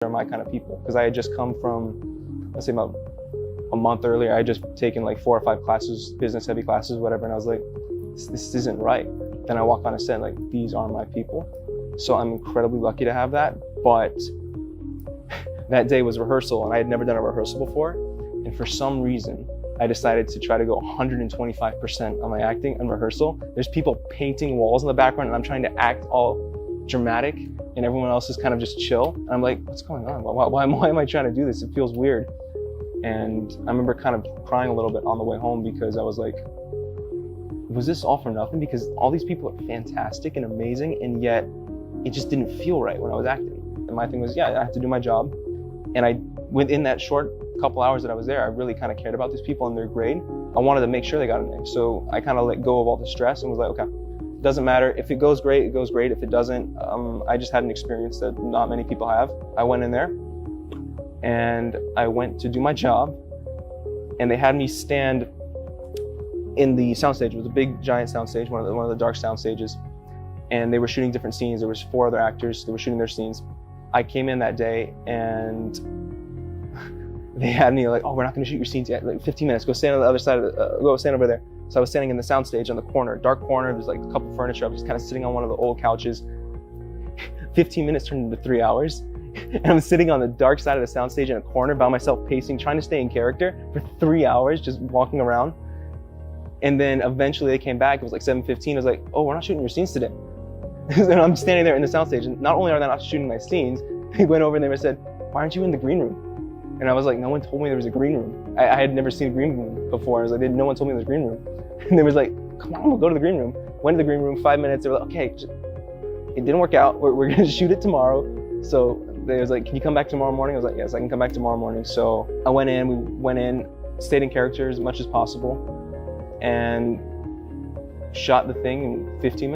are my kind of people, because I had just come from, let's say about a month earlier, I had just taken like 4 or 5 classes, business heavy classes, whatever, and I was like, this isn't right. Then I walk on a set like, these are my people. So I'm incredibly lucky to have that. But that day was rehearsal, and I had never done a rehearsal before. And for some reason, I decided to try to go 125% on my acting and rehearsal. There's people painting walls in the background, and I'm trying to act all dramatic, and everyone else is kind of just chill. And I'm like, what's going on? Why am I trying to do this? It feels weird. And I remember kind of crying a little bit on the way home, because I was like, was this all for nothing? Because all these people are fantastic and amazing, and yet it just didn't feel right when I was acting. And my thing was, yeah, I have to do my job. And within that short couple hours that I was there, I really kind of cared about these people and their grade. I wanted to make sure they got an A. So I kind of let go of all the stress and was like, okay, it doesn't matter. If it goes great, it goes great. If it doesn't, I just had an experience that not many people have. I went in there and I went to do my job, and they had me stand in the soundstage. It was a big, giant soundstage, one of the dark sound stages. And they were shooting different scenes. There was 4 other actors. They were shooting their scenes. I came in that day, and they had me like, oh, we're not going to shoot your scenes yet. Like 15 minutes. Go stand on the other side of go stand over there. So I was standing in the soundstage on the corner, dark corner. There's like a couple furniture. I was just kind of sitting on one of the old couches. 15 minutes turned into 3 hours. And I'm sitting on the dark side of the soundstage in a corner by myself, pacing, trying to stay in character for 3 hours, just walking around. And then eventually they came back. It was like 7:15. I was like, oh, we're not shooting your scenes today. And I'm standing there in the soundstage, and not only are they not shooting my scenes, they went over and they said, why aren't you in the green room? And I was like, no one told me there was a green room. I had never seen a green room before. I was like, no one told me there was a green room. And they was like, come on, we'll go to the green room. Went to the green room, 5 minutes. They were like, okay, it didn't work out. We're gonna shoot it tomorrow. So they was like, can you come back tomorrow morning? I was like, yes, I can come back tomorrow morning. So I went in, we went in, stayed in character as much as possible, and shot the thing in 15 minutes.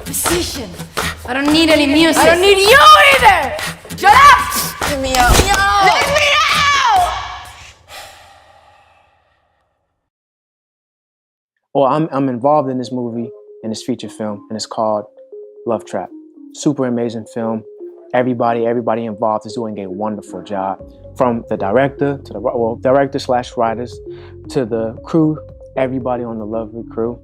Musician. I don't need any music. I don't need you either! Shut up! Let me out. Let me out! Well, I'm involved in this movie, in this feature film, and it's called Love Trap. Super amazing film. Everybody involved is doing a wonderful job. From the director to the director/writers to the crew, everybody on the lovely crew,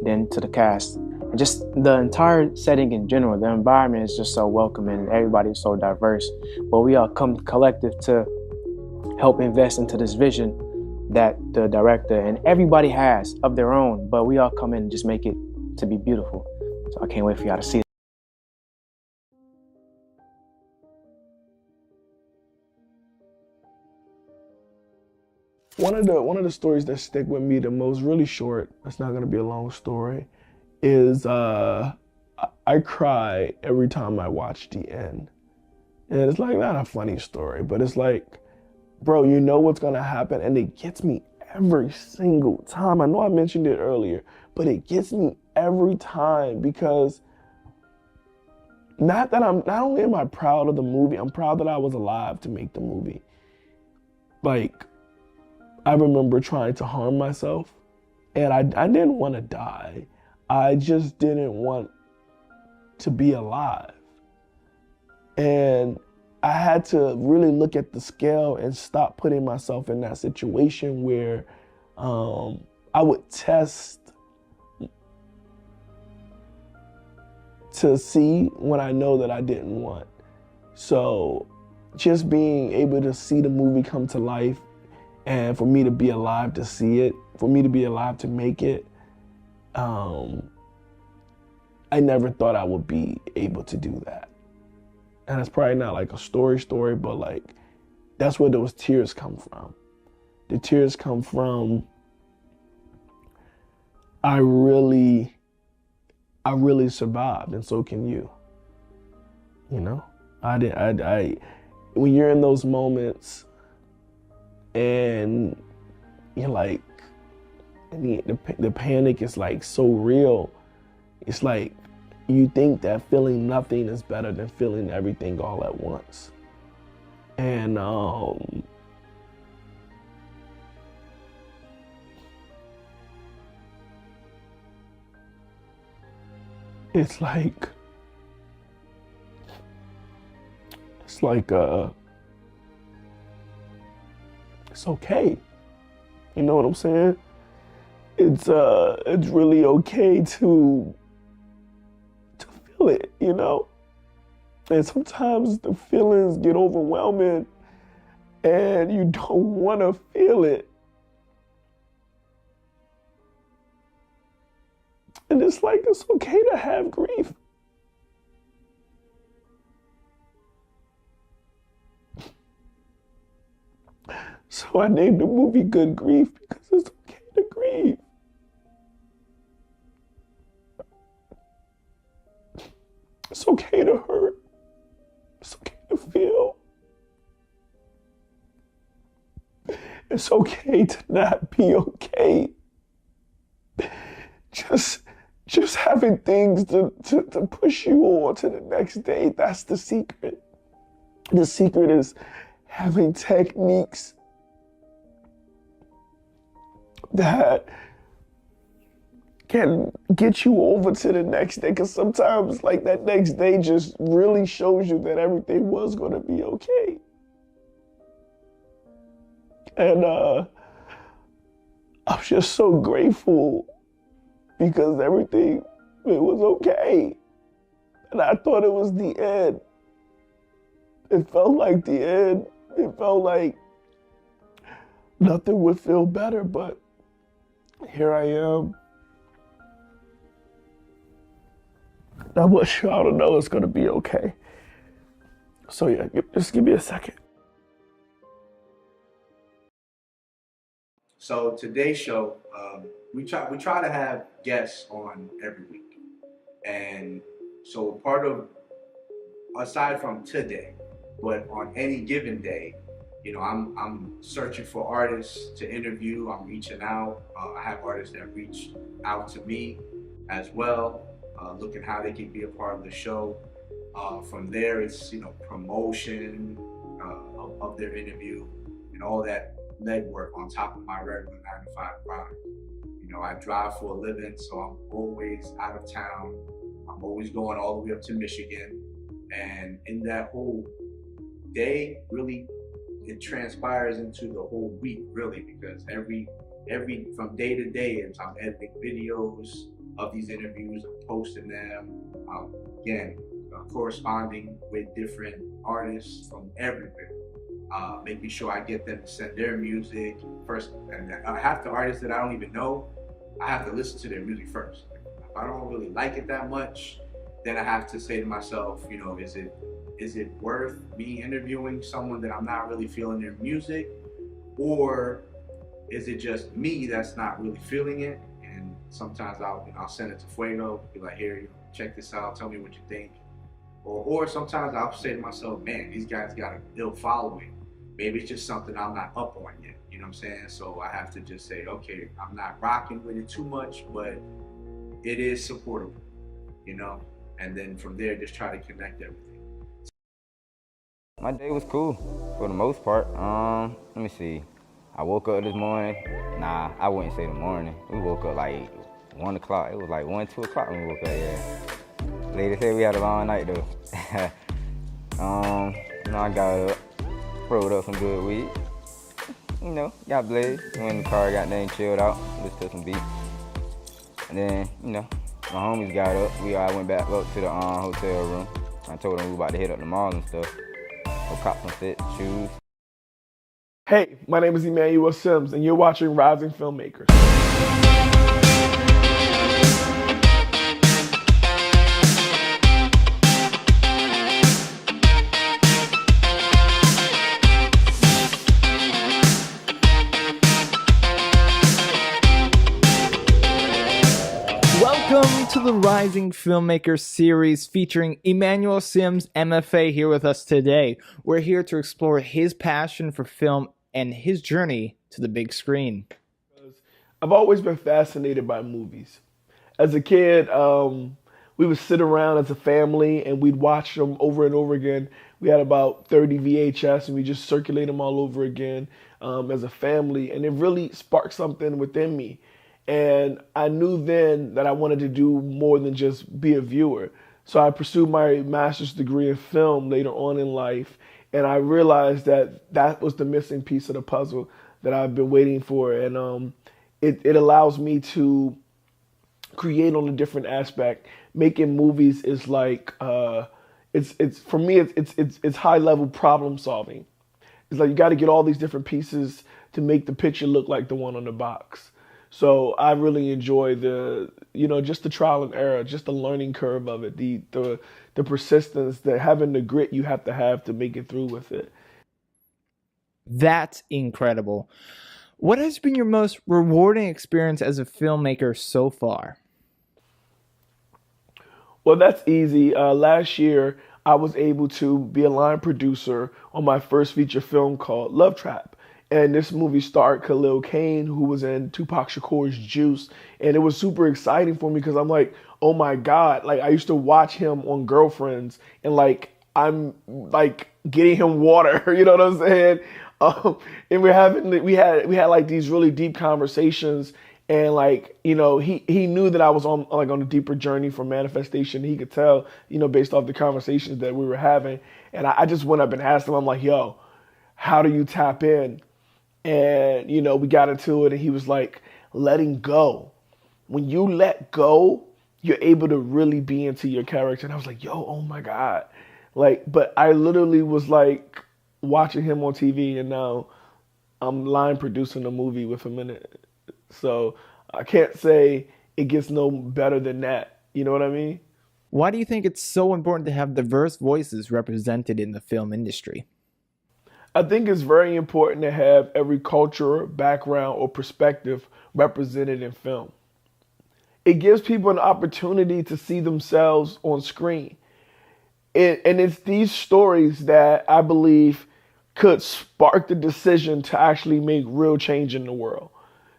then to the cast. And just the entire setting in general, the environment is just so welcoming, and everybody is so diverse. But we all come collective to help invest into this vision that the director and everybody has of their own, but we all come in and just make it to be beautiful. So I can't wait for y'all to see it. One of the stories that stick with me the most, really short, it's not gonna be a long story, is I cry every time I watch the end. And it's like not a funny story, but it's like, bro, you know what's gonna happen, and it gets me every single time. I know I mentioned it earlier, but it gets me every time, because not only am I proud of the movie, I'm proud that I was alive to make the movie. Like, I remember trying to harm myself, and I didn't want to die. I just didn't want to be alive. And I had to really look at the scale and stop putting myself in that situation where I would test to see when I know that I didn't want. So just being able to see the movie come to life, and for me to be alive to see it, for me to be alive to make it, I never thought I would be able to do that. And it's probably not like a story, but like, that's where those tears come from. The tears come from, I really survived, and so can you. You know, when you're in those moments and you're like, the panic is like so real. It's like you think that feeling nothing is better than feeling everything all at once. And it's like it's okay. You know what I'm saying? It's really okay to feel it, you know? And sometimes the feelings get overwhelming and you don't want to feel it. And it's like, it's okay to have grief. So I named the movie Good Grief because it's okay to grieve. It's okay to hurt. It's okay to feel. It's okay to not be okay. Just having things to push you on to the next day, that's the secret. The secret is having techniques that can get you over to the next day, because sometimes like that next day just really shows you that everything was going to be okay. And I'm just so grateful because everything, it was okay. And I thought it was the end. It felt like the end. It felt like nothing would feel better, but here I am. I want y'all to know it's gonna be okay. So yeah, just give me a second. So today's show, we try to have guests on every week, and so part of, aside from today, but on any given day, you know, I'm searching for artists to interview. I'm reaching out. I have artists that reach out to me as well, looking how they can be a part of the show. From there, it's, you know, promotion of their interview and all that legwork on top of my regular 9-to-5 grind. You know, I drive for a living, so I'm always out of town. I'm always going all the way up to Michigan, and in that whole day, really, it transpires into the whole week, really, because every from day to day, I'm editing videos of these interviews, I'm posting them, again, corresponding with different artists from everywhere, making sure I get them to send their music first. And half the artists that I don't even know, I have to listen to their music first. If I don't really like it that much, then I have to say to myself, you know, is it worth me interviewing someone that I'm not really feeling their music, or is it just me that's not really feeling it? And sometimes I'll send it to Fuego, be like, here, you know, check this out, tell me what you think. Or sometimes I'll say to myself, man, these guys got a ill following. Maybe it's just something I'm not up on yet, you know what I'm saying? So I have to just say, okay, I'm not rocking with it too much, but it is supportable, you know? And then from there, just try to connect everything. My day was cool for the most part. Let me see. I woke up this morning. Nah, I wouldn't say the morning. We woke up like 1 o'clock. It was like 1, 2 o'clock when we woke up, yeah. Lady said we had a long night though. You know, I got up, rolled up some good weed. You know, got blazed. Went in the car, got there and chilled out, listened to some beats. And then, you know, my homies got up. We all went back up to the hotel room. I told them we were about to hit up the mall and stuff. Go cop some fit, shoes. Hey, my name is Emmanuel Simms, and you're watching Rising Filmmakers. Welcome to the Rising Filmmaker series featuring Emmanuel Simms, MFA, here with us today. We're here to explore his passion for film and his journey to the big screen. I've always been fascinated by movies. As a kid, we we would sit around as a family and we'd watch them over and over again. We had about 30 VHS and we just circulate them all over again as a family. And it really sparked something within me. And I knew then that I wanted to do more than just be a viewer. So I pursued my master's degree in film later on in life. And I realized that that was the missing piece of the puzzle that I've been waiting for. And it allows me to create on a different aspect. Making movies is like, it's for me, it's high level problem solving. It's like you got to get all these different pieces to make the picture look like the one on the box. So I really enjoy just the trial and error, just the learning curve of it, the persistence, having the grit you have to make it through with it. That's incredible. What has been your most rewarding experience as a filmmaker so far? Well, that's easy. Last year, I was able to be a line producer on my first feature film called Love Trap. And this movie starred Khalil Kain, who was in Tupac Shakur's Juice. And it was super exciting for me because I'm like, oh my God. Like, I used to watch him on Girlfriends and like, I'm like getting him water, you know what I'm saying? And we had like these really deep conversations. And like, you know, he knew that I was on a deeper journey for manifestation. He could tell, you know, based off the conversations that we were having. And I just went up and asked him, I'm like, yo, how do you tap in? And, you know, we got into it and he was like, letting go. When you let go, you're able to really be into your character. And I was like, yo, oh my God. Like, but I literally was like watching him on TV and now I'm line producing a movie with him in it. So I can't say it gets no better than that. You know what I mean? Why do you think it's so important to have diverse voices represented in the film industry? I think it's very important to have every culture, background, or perspective represented in film. It gives people an opportunity to see themselves on screen. And it's these stories that I believe could spark the decision to actually make real change in the world.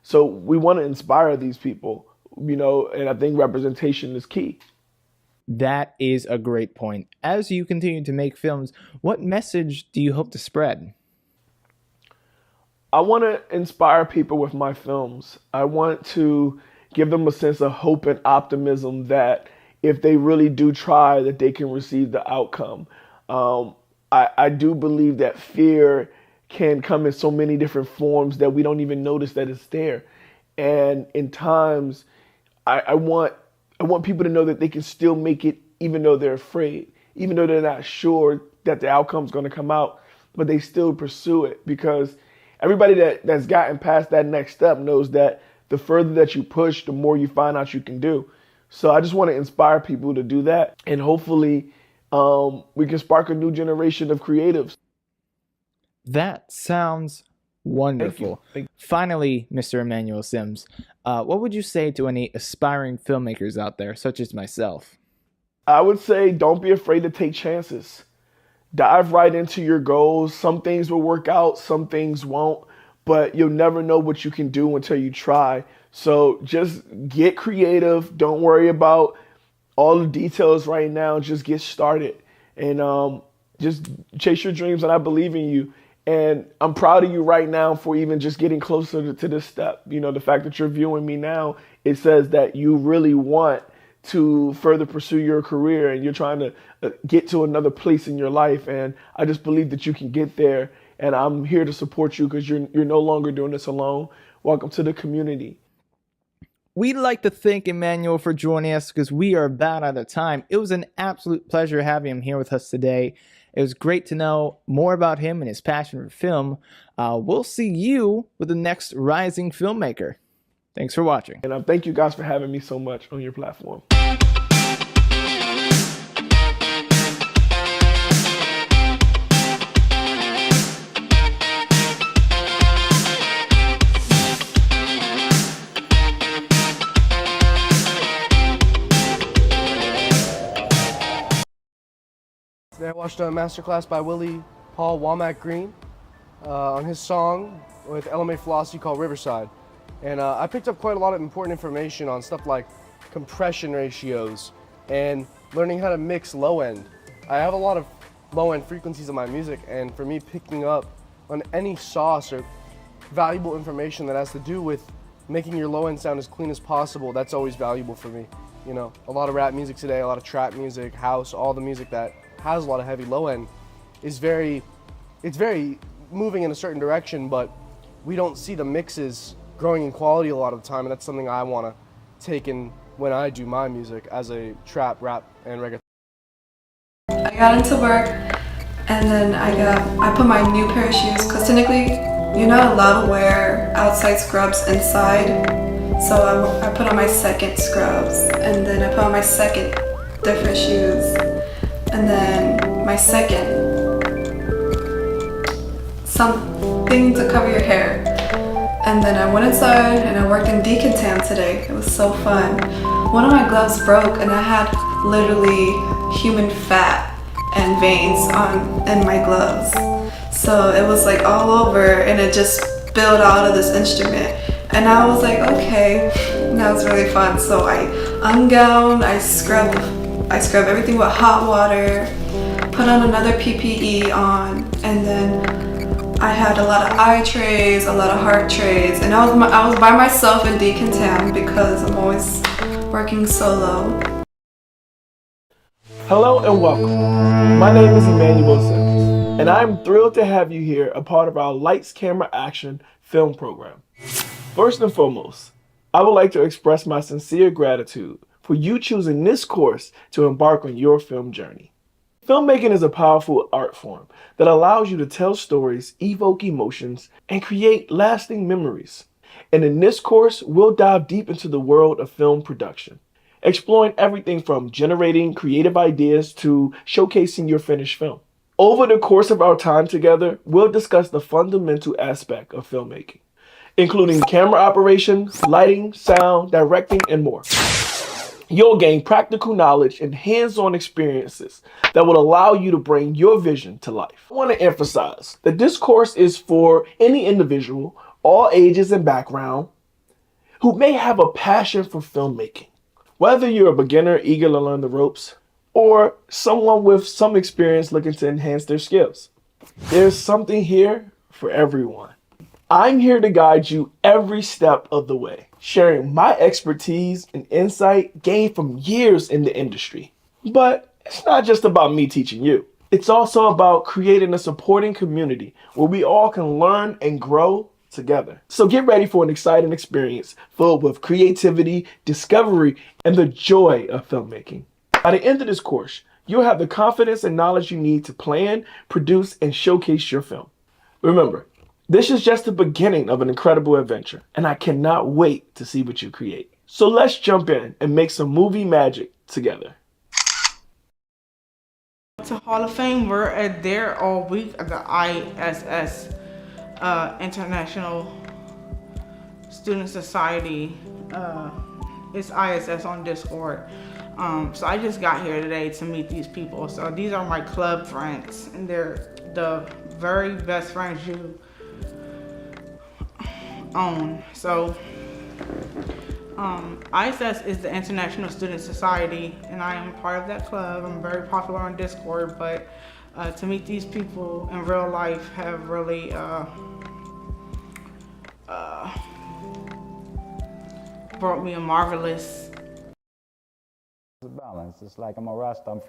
So we want to inspire these people, you know, and I think representation is key. That is a great point. As you continue to make films, what message do you hope to spread? I want to inspire people with my films. I want to give them a sense of hope and optimism that if they really do try, that they can receive the outcome. I do believe that fear can come in so many different forms that we don't even notice that it's there. And in times, I want people to know that they can still make it even though they're afraid, even though they're not sure that the outcome's going to come out, but they still pursue it because everybody that's gotten past that next step knows that the further that you push, the more you find out you can do. So I just want to inspire people to do that. And hopefully we can spark a new generation of creatives. That sounds wonderful. Thank you. Finally, Mr. Emmanuel Simms, what would you say to any aspiring filmmakers out there, such as myself? I would say don't be afraid to take chances. Dive right into your goals. Some things will work out, some things won't, but you'll never know what you can do until you try. So just get creative. Don't worry about all the details right now. Just get started and just chase your dreams, and I believe in you. And I'm proud of you right now for even just getting closer to this step. You know, the fact that you're viewing me now, it says that you really want to further pursue your career and you're trying to get to another place in your life. And I just believe that you can get there. And I'm here to support you because you're no longer doing this alone. Welcome to the community. We'd like to thank Emmanuel for joining us because we are about out of time. It was an absolute pleasure having him here with us today. It was great to know more about him and his passion for film. We'll see you with the next rising filmmaker. Thanks for watching. And thank you guys for having me so much on your platform. Today I watched a masterclass by Willie Paul Womack Green on his song with LMA Philosophy called Riverside. And I picked up quite a lot of important information on stuff like compression ratios and learning how to mix low end. I have a lot of low end frequencies in my music, and for me picking up on any sauce or valuable information that has to do with making your low end sound as clean as possible, that's always valuable for me. You know, a lot of rap music today, a lot of trap music, house, all the music that has a lot of heavy low end is very moving in a certain direction, but we don't see the mixes growing in quality a lot of the time, and that's something I want to take in when I do my music as a trap, rap, and reggaeton. I got into work, and then I put my new pair of shoes, because technically you're not allowed to wear outside scrubs inside. So I put on my second scrubs, and then I put on my second different shoes, and then my second something to cover your hair. And then I went inside and I worked in decontam today. It was so fun. One of my gloves broke and I had literally human fat and veins in my gloves. So it was like all over and it just spilled out of this instrument. And I was like, okay, that was really fun. So I ungowned, I scrub everything with hot water, put on another PPE on, and then I had a lot of eye trays, a lot of heart trays, and I was by myself in decontam because I'm always working solo. Hello and welcome. My name is Emmanuel Simms, and I'm thrilled to have you here, a part of our Lights, Camera, Action film program. First and foremost, I would like to express my sincere gratitude for you choosing this course to embark on your film journey. Filmmaking is a powerful art form that allows you to tell stories, evoke emotions, and create lasting memories. And in this course, we'll dive deep into the world of film production, exploring everything from generating creative ideas to showcasing your finished film. Over the course of our time together, we'll discuss the fundamental aspect of filmmaking, including camera operation, lighting, sound, directing, and more. You'll gain practical knowledge and hands-on experiences that will allow you to bring your vision to life. I want to emphasize that this course is for any individual, all ages and background, who may have a passion for filmmaking. Whether you're a beginner eager to learn the ropes, or someone with some experience looking to enhance their skills, there's something here for everyone. I'm here to guide you every step of the way, sharing my expertise and insight gained from years in the industry. But it's not just about me teaching you. It's also about creating a supporting community where we all can learn and grow together. So get ready for an exciting experience filled with creativity, discovery, and the joy of filmmaking. By the end of this course, you'll have the confidence and knowledge you need to plan, produce, and showcase your film. Remember, this is just the beginning of an incredible adventure, and I cannot wait to see what you create. So let's jump in and make some movie magic together. To Hall of Fame, we're there all week at the ISS, International Student Society. It's ISS on Discord. So I just got here today to meet these people. So these are my club friends, and they're the very best friends you own. So ISS is the International Student Society, and I am part of that club. I'm very popular on Discord, but to meet these people in real life have really brought me a marvelous balance. It's like I'm a Rasta.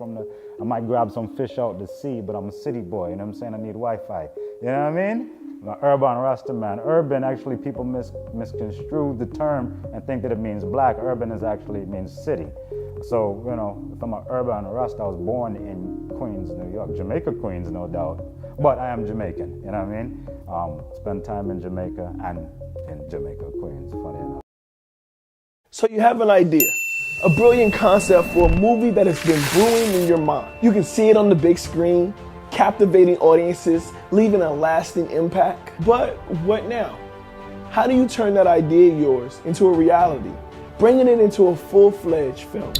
I might grab some fish out the sea, but I'm a city boy, you know what I'm saying? I need Wi-Fi. You know what I mean? I'm an urban Rasta man. Urban, actually, people misconstrue the term and think that it means black. Urban means city. So, you know, if I'm an urban Rasta, I was born in Queens, New York. Jamaica, Queens, no doubt. But I am Jamaican, you know what I mean? Spend time in Jamaica and in Jamaica, Queens, funny enough. So you have an idea, a brilliant concept for a movie that has been brewing in your mind. You can see it on the big screen, captivating audiences, leaving a lasting impact. But what now? How do you turn that idea of yours into a reality, bringing it into a full-fledged film?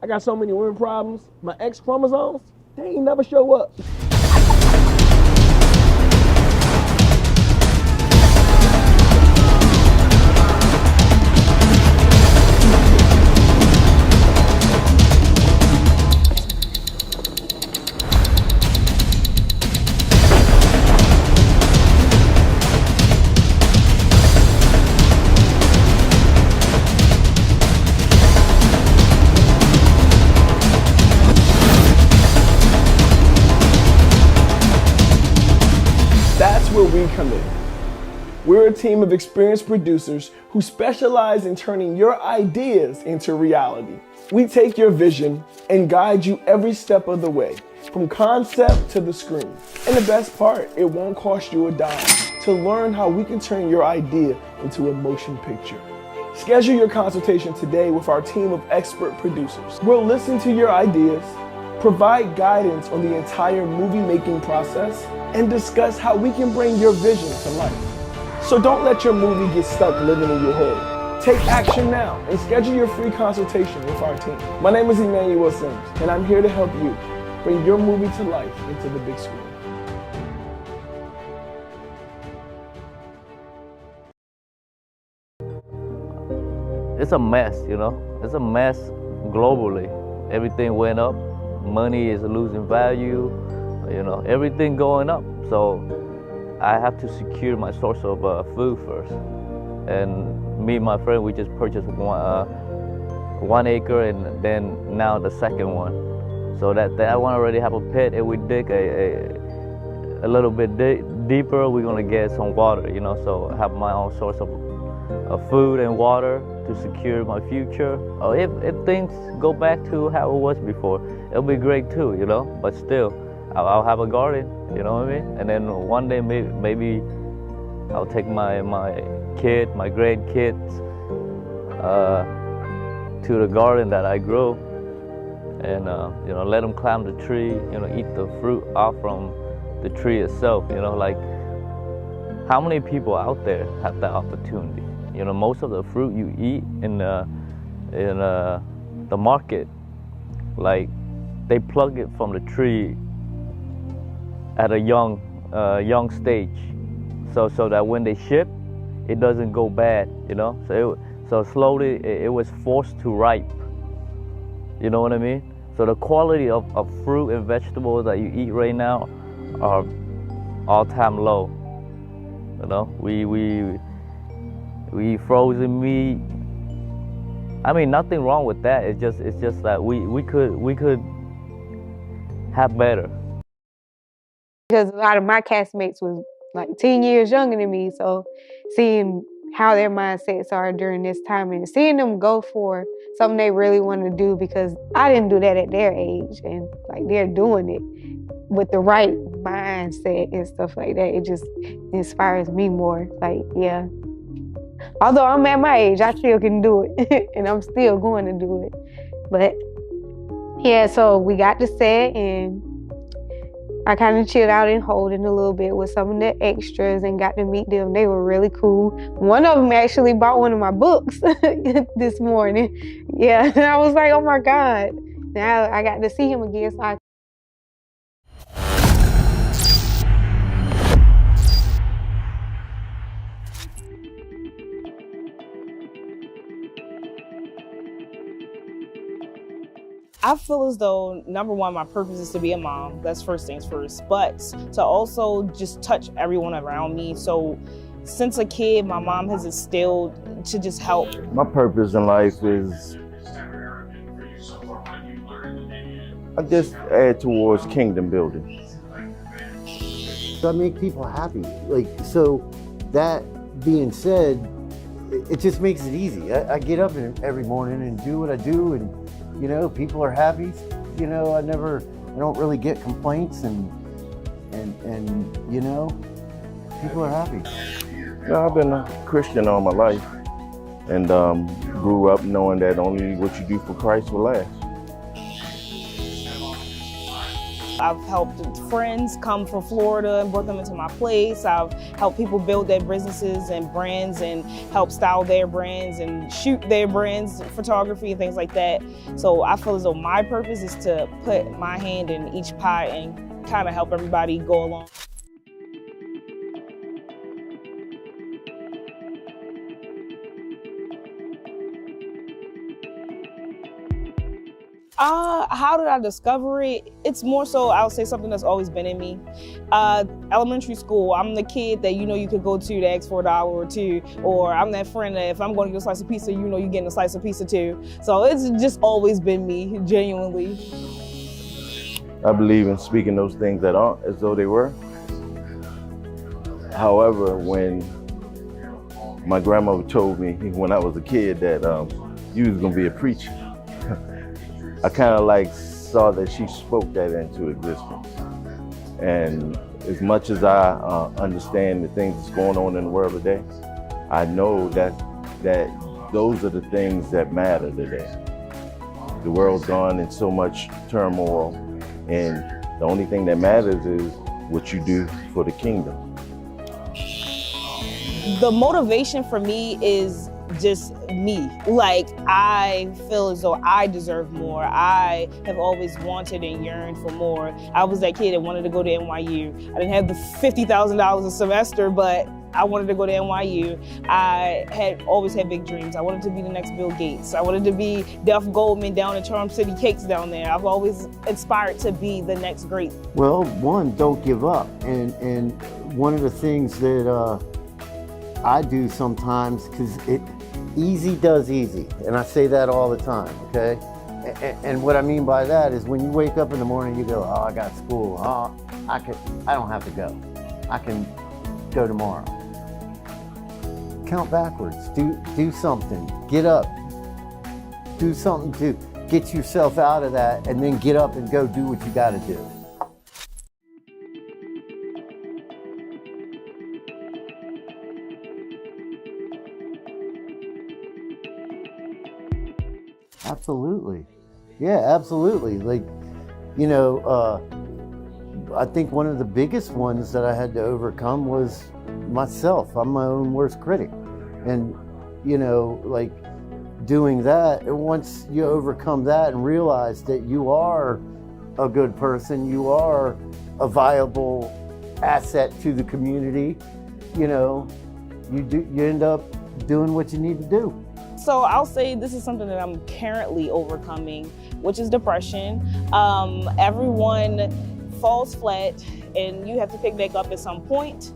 I got so many women problems. My X chromosomes, they ain't never show up. That's where we come in. We're a team of experienced producers who specialize in turning your ideas into reality. We take your vision and guide you every step of the way, from concept to the screen. And the best part, it won't cost you a dime to learn how we can turn your idea into a motion picture. Schedule your consultation today with our team of expert producers. We'll listen to your ideas, provide guidance on the entire movie-making process, and discuss how we can bring your vision to life. So don't let your movie get stuck living in your head. Take action now and schedule your free consultation with our team. My name is Emmanuel Simms, and I'm here to help you bring your movie to life into the big screen. It's a mess, you know? It's a mess globally. Everything went up. Money is losing value, you know, everything going up. So I have to secure my source of food first. And me and my friend, we just purchased 1 acre and then now the second one. So that one already have a pit, and we dig a little bit deeper, we're gonna get some water, you know, so I have my own source of food and water to secure my future. Or if things go back to how it was before, it'll be great too, you know, but still, I'll have a garden, you know what I mean? And then one day maybe I'll take my grandkids to the garden that I grow, and you know, let them climb the tree, you know, eat the fruit off from the tree itself, you know, like how many people out there have that opportunity? You know, most of the fruit you eat in the market, like they plug it from the tree at a young stage, so that when they ship, it doesn't go bad, you know. So slowly it was forced to ripe. You know what I mean? So the quality of fruit and vegetables that you eat right now are all-time low. You know, we eat frozen meat. I mean, nothing wrong with that. It's just that we could have better. Because a lot of my castmates was like 10 years younger than me, so seeing how their mindsets are during this time and seeing them go for something they really want to do, because I didn't do that at their age, and like they're doing it with the right mindset and stuff like that. It just inspires me more. Like, yeah. Although I'm at my age, I still can do it, and I'm still going to do it. But yeah, so we got to set, and I kind of chilled out in Holden a little bit with some of the extras and got to meet them. They were really cool. One of them actually bought one of my books this morning. Yeah, and I was like, oh my God. Now I got to see him again. So I feel as though, number one, my purpose is to be a mom. That's first things first. But to also just touch everyone around me. So since a kid, my mom has instilled to just help. My purpose in life is, I just add towards kingdom building. So I make people happy. Like, so that being said, it just makes it easy. I get up every morning and do what I do, and you know, people are happy. You know, I don't really get complaints, and you know, people are happy. No, I've been a Christian all my life, and grew up knowing that only what you do for Christ will last. I've helped friends come from Florida and brought them into my place. I've helped people build their businesses and brands and help style their brands and shoot their brands, photography and things like that. So I feel as though my purpose is to put my hand in each pie and kind of help everybody go along. How did I discover it? It's more so, I'll say something that's always been in me. Elementary school, I'm the kid that you could go to ask for $1 or $2, or I'm that friend that if I'm going to get a slice of pizza, you're getting a slice of pizza too. So it's just always been me, genuinely. I believe in speaking those things that aren't as though they were. However, when my grandmother told me when I was a kid that you was gonna be a preacher, I kind of saw that she spoke that into existence. And as much as I understand the things that's going on in the world today, I know that those are the things that matter today. The world's gone in so much turmoil, and the only thing that matters is what you do for the kingdom. The motivation for me is just me. I feel as though I deserve more. I have always wanted and yearned for more. I was that kid that wanted to go to NYU. I didn't have the $50,000 a semester, but I wanted to go to NYU. I had always had big dreams. I wanted to be the next Bill Gates. I wanted to be Duff Goldman down at Charm City Cakes down there. I've always aspired to be the next great. Well, one, don't give up. And one of the things that I do sometimes, because easy does easy, and I say that all the time, okay? And what I mean by that is when you wake up in the morning, you go, oh, I got school. Oh, I don't have to go. I can go tomorrow. Count backwards. Do something. Get up. Do something to get yourself out of that, and then get up and go do what you got to do. Absolutely. Yeah, absolutely. I think one of the biggest ones that I had to overcome was myself. I'm my own worst critic. And, doing that, and once you overcome that and realize that you are a good person, you are a viable asset to the community, you end up doing what you need to do. So I'll say this is something that I'm currently overcoming, which is depression. Everyone falls flat and you have to pick back up at some point.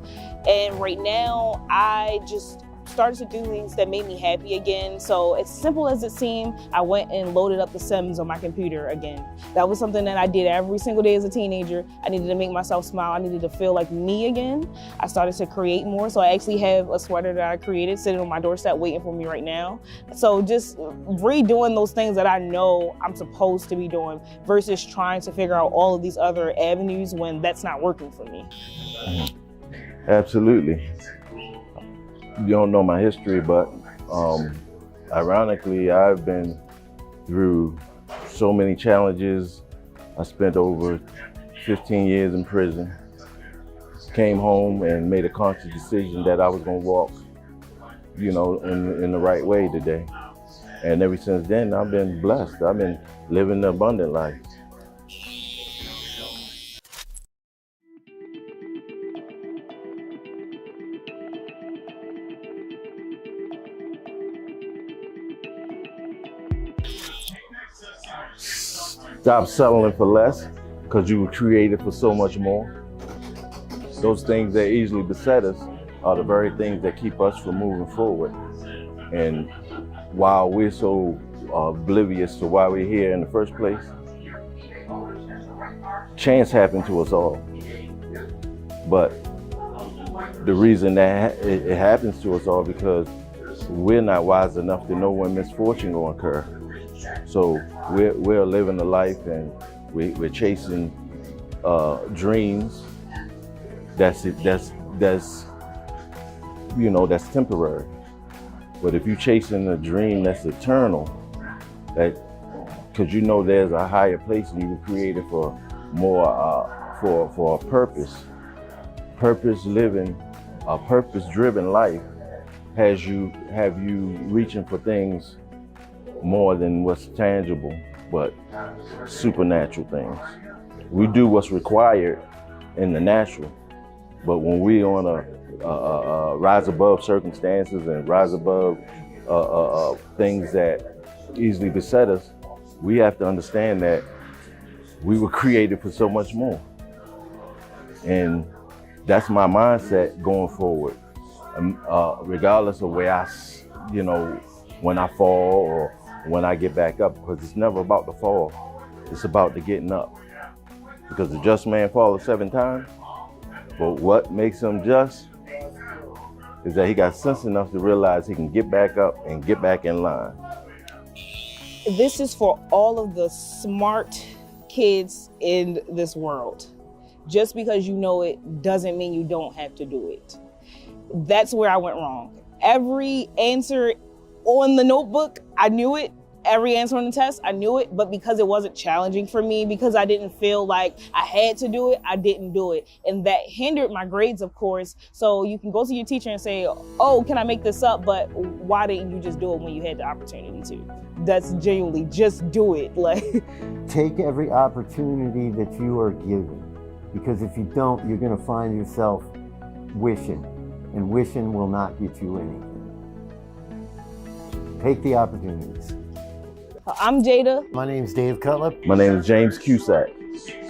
And right now, I just started to do things that made me happy again. So as simple as it seemed, I went and loaded up The Sims on my computer again. That was something that I did every single day as a teenager. I needed to make myself smile. I needed to feel like me again. I started to create more. So I actually have a sweater that I created sitting on my doorstep waiting for me right now. So just redoing those things that I know I'm supposed to be doing versus trying to figure out all of these other avenues when that's not working for me. Absolutely. You don't know my history, but ironically, I've been through so many challenges. I spent over 15 years in prison, came home and made a conscious decision that I was gonna walk, in the right way today. And ever since then, I've been blessed. I've been living the abundant life. Stop settling for less, because you were created for so much more. Those things that easily beset us are the very things that keep us from moving forward. And while we're so oblivious to why we're here in the first place, chance happened to us all. But the reason that it happens to us all because we're not wise enough to know when misfortune will occur. So we're living a life and we're chasing dreams that's temporary. But if you're chasing a dream that's eternal, because there's a higher place and you were created for more for a purpose. Purpose living, a purpose-driven life have you reaching for things more than what's tangible, but supernatural things. We do what's required in the natural, but when we on a rise above circumstances and rise above things that easily beset us, we have to understand that we were created for so much more. And that's my mindset going forward. Regardless of where when I fall or when I get back up, because it's never about the fall, it's about the getting up. Because the just man falleth 7 times, but what makes him just is that he got sense enough to realize he can get back up and get back in line. This is for all of the smart kids in this world. Just because you know it doesn't mean you don't have to do it. That's where I went wrong. Every answer on the notebook, I knew it. Every answer on the test, I knew it, but because it wasn't challenging for me, because I didn't feel like I had to do it, I didn't do it. And that hindered my grades, of course. So you can go to your teacher and say, oh, can I make this up? But why didn't you just do it when you had the opportunity to? That's genuinely, just do it. Like, take every opportunity that you are given, because if you don't, you're gonna find yourself wishing, and wishing will not get you anything. Take the opportunities. I'm Jada. My name's Dave Cutler. My name is James Cusack,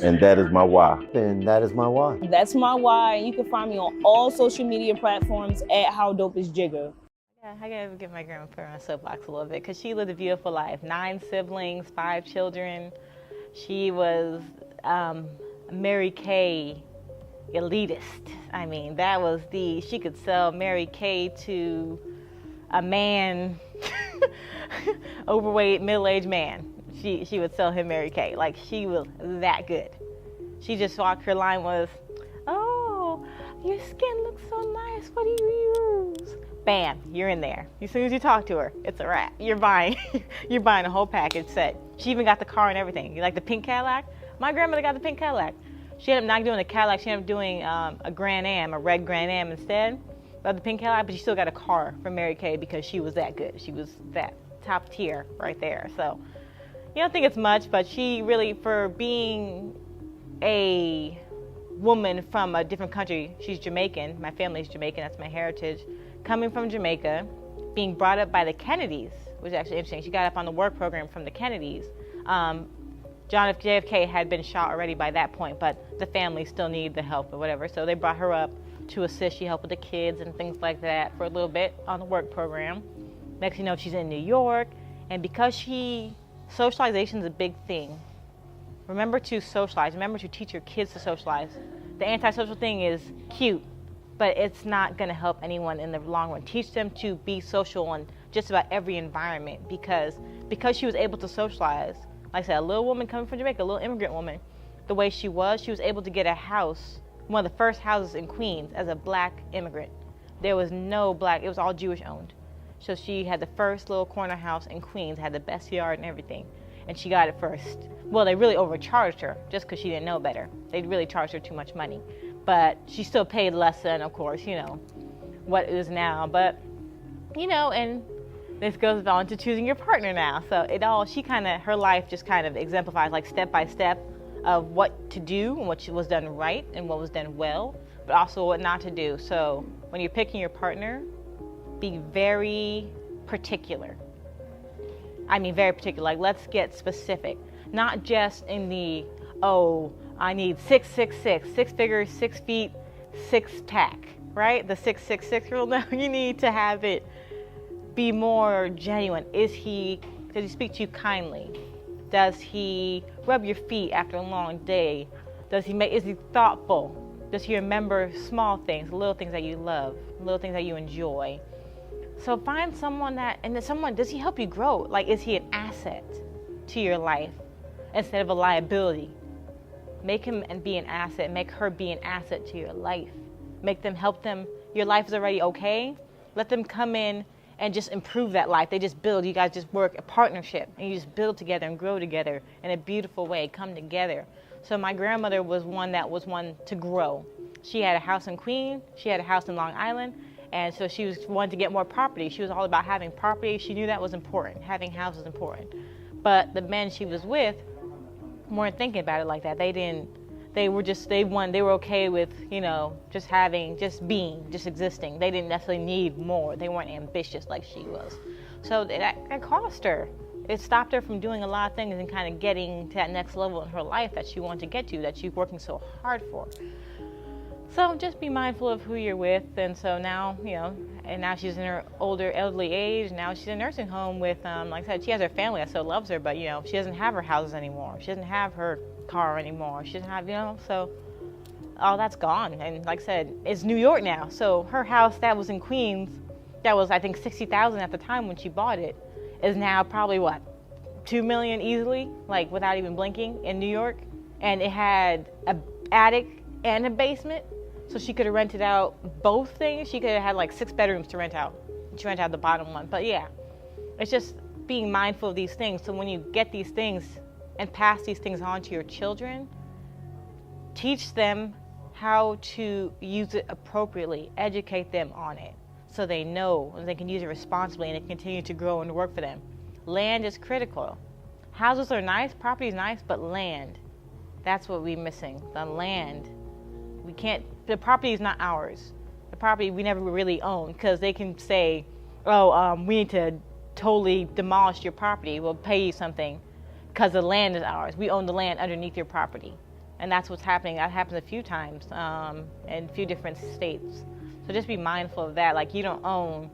and that is my why. And that is my why. That's my why. You can find me on all social media platforms at How Dope Is Jigga. Yeah, I gotta get my grandma put her on a soapbox a little bit, because she lived a beautiful life. 9 siblings, 5 children. She was Mary Kay elitist. I mean, that was she could sell Mary Kay to a man, overweight, middle-aged man. She would sell him Mary Kay. Like, she was that good. She just walked, her line was, oh, your skin looks so nice, what do you use? Bam, you're in there. As soon as you talk to her, it's a wrap. You're buying a whole package set. She even got the car and everything. You like the pink Cadillac? My grandmother got the pink Cadillac. She ended up not doing the Cadillac, she ended up doing a Grand Am, a red Grand Am instead of the pink Cadillac, but she still got a car from Mary Kay because she was that good. She was that top tier right there. So you don't think it's much, but she really, for being a woman from a different country, she's Jamaican, my family's Jamaican, that's my heritage, coming from Jamaica, being brought up by the Kennedys, which is actually interesting. She got up on the work program from the Kennedys. John F. JFK had been shot already by that point, but the family still needed the help or whatever, so they brought her up to assist. She helped with the kids and things like that for a little bit on the work program. Next thing you know, she's in New York, and because socialization is a big thing. Remember to socialize. Remember to teach your kids to socialize. The antisocial thing is cute, but it's not going to help anyone in the long run. Teach them to be social in just about every environment, because she was able to socialize. Like I said, a little woman coming from Jamaica, a little immigrant woman, the way she was able to get a house, one of the first houses in Queens as a black immigrant. There was no black, it was all Jewish owned. So she had the first little corner house in Queens, had the best yard and everything, and she got it first. Well, they really overcharged her just because she didn't know better. They really charged her too much money. But she still paid less than, of course, what it is now. But, and this goes on to choosing your partner now. So her life just kind of exemplifies like step by step of what to do and what was done right and what was done well, but also what not to do. So when you're picking your partner, be very particular. I mean, very particular. Like, let's get specific. Not just in the, I need 6'6", 6 figures, 6 feet, 6 pack, right? The 666 rule. No, you need to have it be more genuine. Does he speak to you kindly? Does he rub your feet after a long day? Is he thoughtful? Does he remember small things, little things that you love, little things that you enjoy? So find someone does he help you grow? Like, is he an asset to your life instead of a liability? Make him be an asset, make her be an asset to your life. Help them, your life is already okay. Let them come in and just improve that life. They just build. You guys just work a partnership, and you just build together and grow together in a beautiful way, come together. So my grandmother was one to grow. She had a house in Queens, she had a house in Long Island, and so she was wanted to get more property. She was all about having property. She knew that was important. Having houses was important. But the men she was with weren't thinking about it like that. They were okay with, just being, just existing. They didn't necessarily need more. They weren't ambitious like she was. So that cost her. It stopped her from doing a lot of things and kind of getting to that next level in her life that she wanted to get to, that she's working so hard for. So just be mindful of who you're with. And so now, and now she's in her elderly age. Now she's in a nursing home with, like I said, she has her family that still loves her, but, she doesn't have her houses anymore. She doesn't have her car anymore. She doesn't have, so all that's gone. And like I said, it's New York now. So her house that was in Queens, that was, I think, $60,000 at the time when she bought it, is now probably, what, $2 million easily, like without even blinking, in New York. And it had an attic and a basement. So she could have rented out both things. She could have had like 6 bedrooms to rent out. She rented out the bottom one. But yeah, it's just being mindful of these things. So when you get these things and pass these things on to your children, teach them how to use it appropriately. Educate them on it so they know and they can use it responsibly and it continue to grow and work for them. Land is critical. Houses are nice, property is nice, but land, that's what we're missing. The land. The property is not ours. The property we never really own, because they can say, we need to totally demolish your property. We'll pay you something because the land is ours. We own the land underneath your property. And that's what's happening. That happens a few times in a few different states. So just be mindful of that. Like, you don't own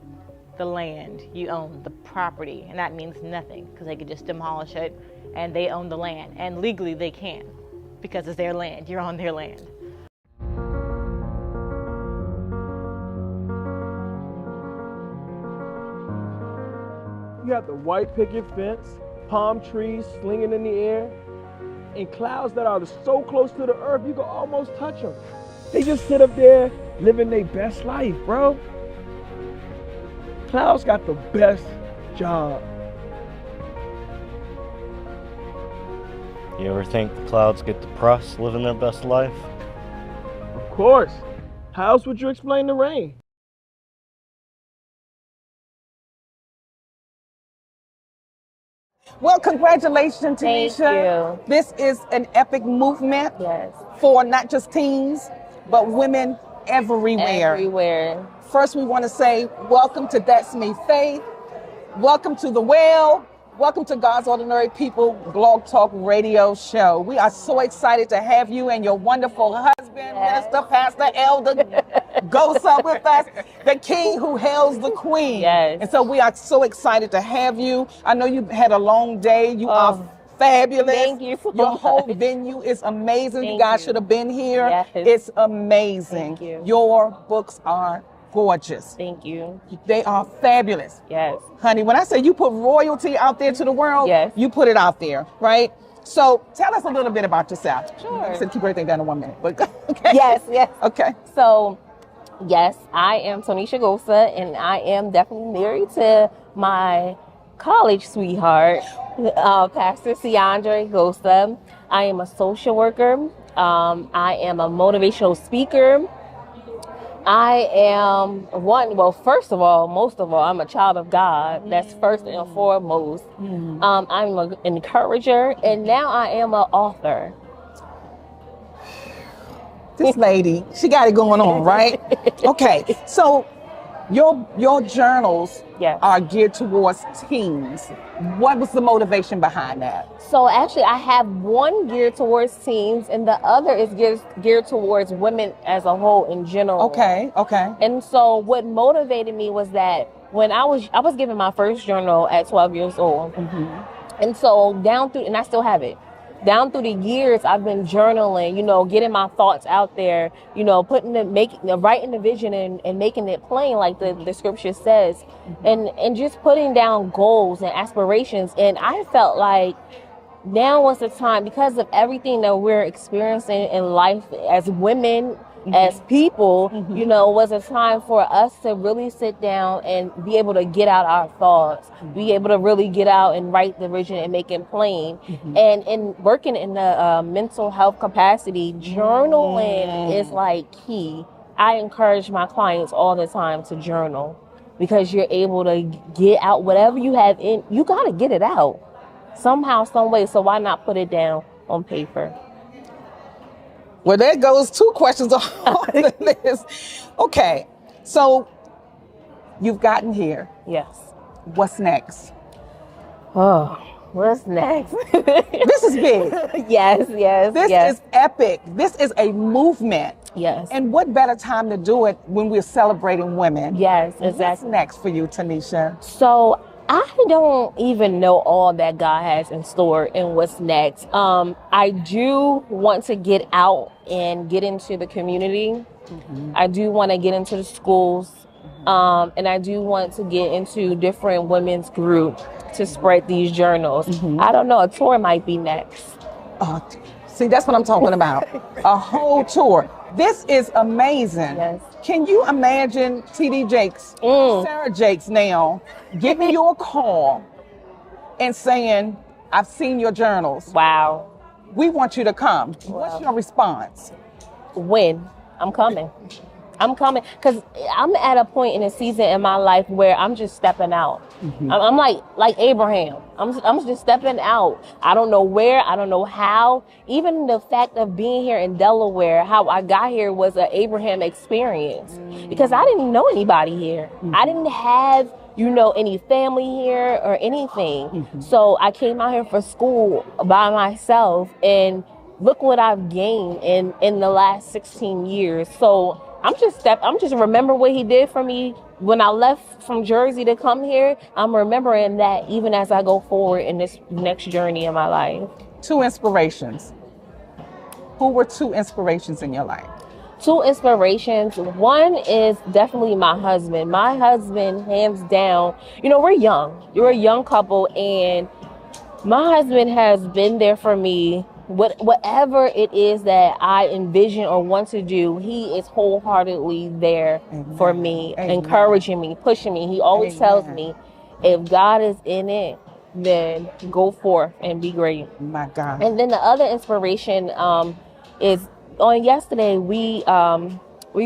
the land, you own the property. And that means nothing, because they could just demolish it and they own the land. And legally they can, because it's their land. You're on their land. You have the white picket fence, palm trees slinging in the air, and clouds that are so close to the earth you can almost touch them. They just sit up there living their best life, bro. Clouds got the best job. You ever think the clouds get depressed living their best life? Of course. How else would you explain the rain? Well, congratulations, Tanisha. Thank you. This is an epic movement for not just teens, but women everywhere. Everywhere. First, we want to say welcome to That's Me Faith. Welcome to The Well. Welcome to God's Ordinary People Blog Talk Radio Show. We are so excited to have you and your wonderful husband, Minister, Pastor, Elder, Gosa with us, the king who hails the queen. Yes. And so we are so excited to have you. I know you had a long day. You are fabulous. Thank you so Your much. whole venue is amazing. You Thank guys you. should have been here. Yes. It's amazing. Thank you. Your books are gorgeous. Thank you. They are fabulous. Yes. Honey, when I say you put royalty out there to the world, you put it out there, right? So tell us a little bit about yourself. Sure. I said keep everything down to 1 minute, but okay. Yes. Okay. So, yes, I am Tanisha Gosa, and I am definitely married to my college sweetheart, Pastor Ciandre Gosa. I am a social worker. I am a motivational speaker. I am first of all, most of all, I'm a child of God. That's first and foremost. I'm an encourager, and now I am an author. This lady, she got it going on, right? Okay, so your journals are geared towards teens. What was the motivation behind that? So actually, I have one geared towards teens, and the other is geared towards women as a whole in general. Okay. And so what motivated me was that when I was given my first journal at 12 years old, and so and I still have it. Down through the years, I've been journaling, getting my thoughts out there, writing the vision and making it plain like the scripture says, and just putting down goals and aspirations. And I felt like now was the time, because of everything that we're experiencing in life as women, as people, you know, was a time for us to really sit down and be able to get out our thoughts, be able to really get out and write the vision and make it plain. And in working in the mental health capacity, journaling is like key. I encourage my clients all the time to journal because you're able to get out whatever you have in, you got to get it out somehow, some way. So why not put it down on paper? Well, there goes 2 questions on the list. Okay, so you've gotten here. Yes. What's next? Oh, what's next? This is big. Yes. This is epic. This is a movement. Yes. And what better time to do it when we're celebrating women? Yes, exactly. What's next for you, Tanisha? So I don't even know all that God has in store and what's next. I do want to get out and get into the community. I do want to get into the schools. And I do want to get into different women's groups to spread these journals. I don't know, a tour might be next. See, that's what I'm talking about. A whole tour. This is amazing. Yes. Can you imagine TD Jakes, Sarah Jakes now, giving you a call and saying, I've seen your journals. Wow. We want you to come. What's your response? When? I'm coming. I'm coming because I'm at a point in a season in my life where I'm just stepping out. I'm like Abraham. I'm just stepping out. I don't know where. I don't know how. Even the fact of being here in Delaware, how I got here was an Abraham experience because I didn't know anybody here. I didn't have, you know, any family here or anything. So I came out here for school by myself, and look what I've gained in the last 16 years. So I'm just remember what he did for me when I left from Jersey to come here. I'm remembering that even as I go forward in this next journey in my life. 2 inspirations. Who were 2 inspirations in your life? 2 inspirations. One is definitely my husband. My husband, hands down, you know, we're young. We're a young couple, and my husband has been there for me. Whatever it is that I envision or want to do, he is wholeheartedly there for me, encouraging me, pushing me. He always tells me, if God is in it, then go forth and be great. My God. And then the other inspiration is on yesterday, we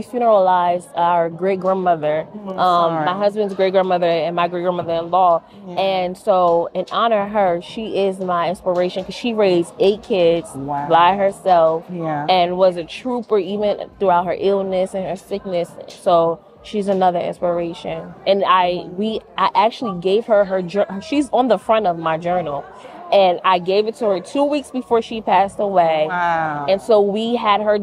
funeralized our great-grandmother, my husband's great-grandmother and my great-grandmother-in-law. And so in honor of her, she is my inspiration because she raised 8 kids by herself and was a trooper even throughout her illness and her sickness. So she's another inspiration. And I actually gave her she's on the front of my journal. And I gave it to her 2 weeks before she passed away. Wow. And so we had her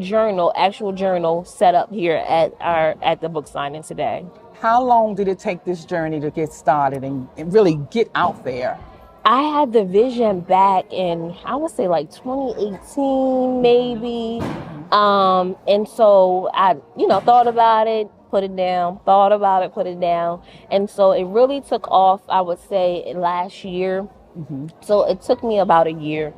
actual journal set up here at the book signing today. How long did it take this journey to get started and really get out there? I had the vision back in, I would say like 2018, maybe. And so I, thought about it, put it down, thought about it, put it down. And so it really took off, I would say, last year. So it took me about a year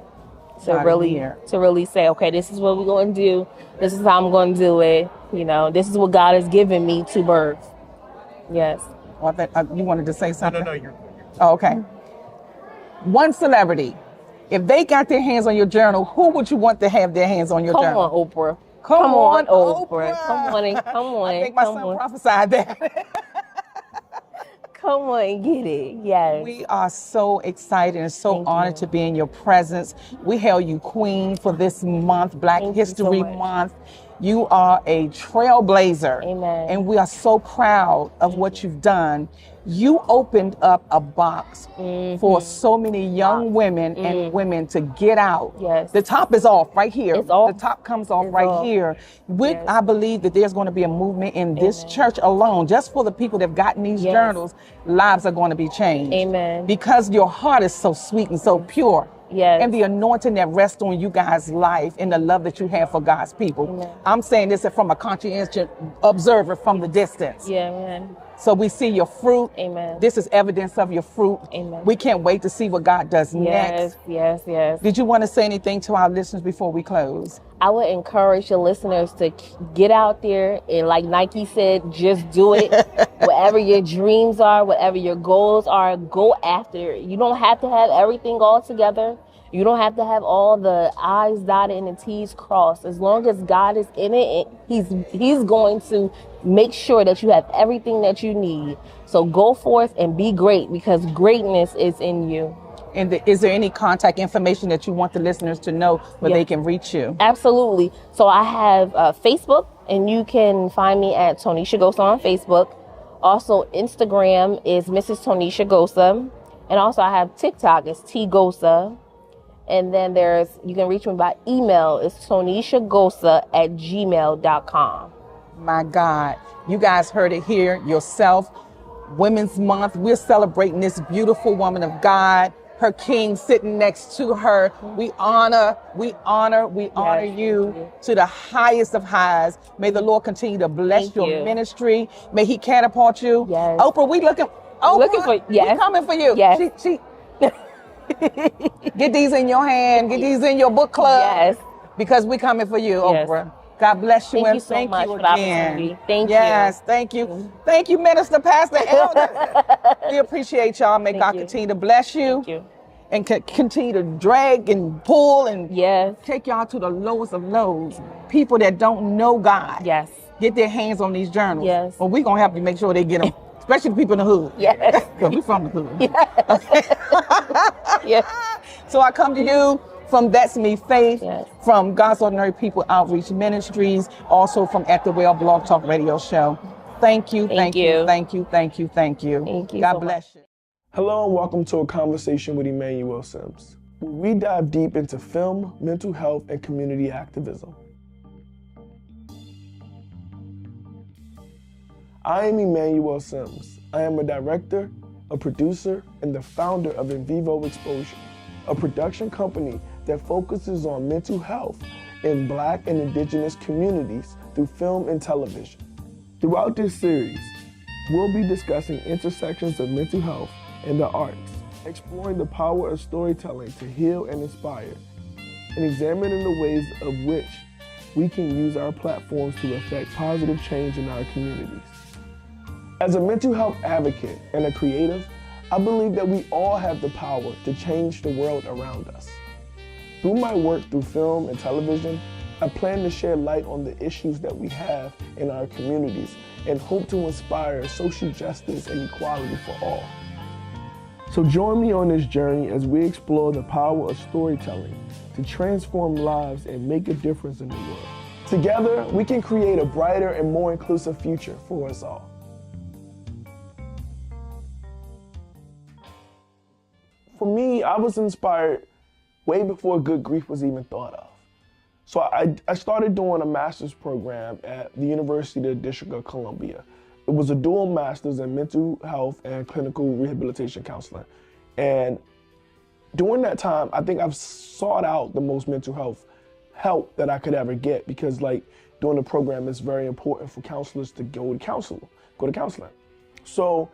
to really say, okay, this is what we're going to do. This is how I'm going to do it. This is what God has given me to birth. Yes. Well, you wanted to say something? No, you're Oh, okay. One celebrity, if they got their hands on your journal, who would you want to have their hands on your journal? Come on, Oprah. Come on, Oprah. Come on. I think my son prophesied that. Come on and get it. Yes. We are so excited and so honored to be in your presence. We hail you queen for this month, Black History Month. You are a trailblazer. Amen. And we are so proud of what you've done. You opened up a box for so many young women and women to get out. Yes. The top is off right here. It's off. The top comes off right here. I believe that there's going to be a movement in this church alone, just for the people that have gotten these journals, lives are going to be changed. Amen. Because your heart is so sweet and so pure. Yes. And the anointing that rests on you guys' life and the love that you have for God's people. I'm saying this from a conscientious observer from the distance. Yeah, man. So we see your fruit. Amen. This is evidence of your fruit. Amen. We can't wait to see what God does next. Yes. Did you want to say anything to our listeners before we close? I would encourage your listeners to get out there and, like Nike said, just do it. Whatever your dreams are, whatever your goals are, go after it. You don't have to have everything all together. You don't have to have all the I's dotted and the T's crossed. As long as God is in it, He's going to make sure that you have everything that you need. So go forth and be great, because greatness is in you. And is there any contact information that you want the listeners to know where they can reach you? Absolutely. So I have Facebook, and you can find me at Tonisha Gosa on Facebook. Also, Instagram is Mrs. Tonisha Gosa. And also I have TikTok, it's T Gosa. And then you can reach me by email, it's tonishagosa@gmail.com. My God, you guys heard it here yourself. Women's Month, we're celebrating this beautiful woman of God, her king sitting next to her. We honor you to the highest of highs. May the Lord continue to bless your ministry. May He catapult you. Yes. Oprah, we looking for, we coming for you. Yes. She get these in your hand, get these in your book club. Yes. Because we coming for you, Yes. Oprah. God bless you. Thank and you so thank much you for the again. opportunity. Thank you. Yes, thank you. Thank you, Minister Pastor Elder. We appreciate y'all. May God continue to bless you. Thank you. And continue to drag and pull and take y'all to the lowest of lows. People that don't know God. Yes. Get their hands on these journals. Yes. Well, we're going to help you make sure they get them. Especially the people in the hood. Yes. Because we from the hood. Yes. So I come to you from That's Me Faith, from God's Ordinary People Outreach Ministries, also from At the Well Blog Talk Radio Show. Thank you, thank you. Thank you. Thank you God so bless you. Hello and welcome to A Conversation with Emmanuel Simms, where we dive deep into film, mental health, and community activism. I am Emmanuel Simms. I am a director, a producer, and the founder of In Vivo Exposure, a production company that focuses on mental health in Black and Indigenous communities through film and television. Throughout this series, we'll be discussing intersections of mental health and the arts, exploring the power of storytelling to heal and inspire, and examining the ways of which we can use our platforms to affect positive change in our communities. As a mental health advocate and a creative, I believe that we all have the power to change the world around us. Through my work through film and television, I plan to shed light on the issues that we have in our communities and hope to inspire social justice and equality for all. So join me on this journey as we explore the power of storytelling to transform lives and make a difference in the world. Together, we can create a brighter and more inclusive future for us all. For me, I was inspired way before Good Grief was even thought of. So I started doing a master's program at the University of the District of Columbia. It was a dual master's in mental health and clinical rehabilitation counseling. And during that time, I think I've sought out the most mental health help that I could ever get, because like during the program, it's very important for counselors to go to counseling. So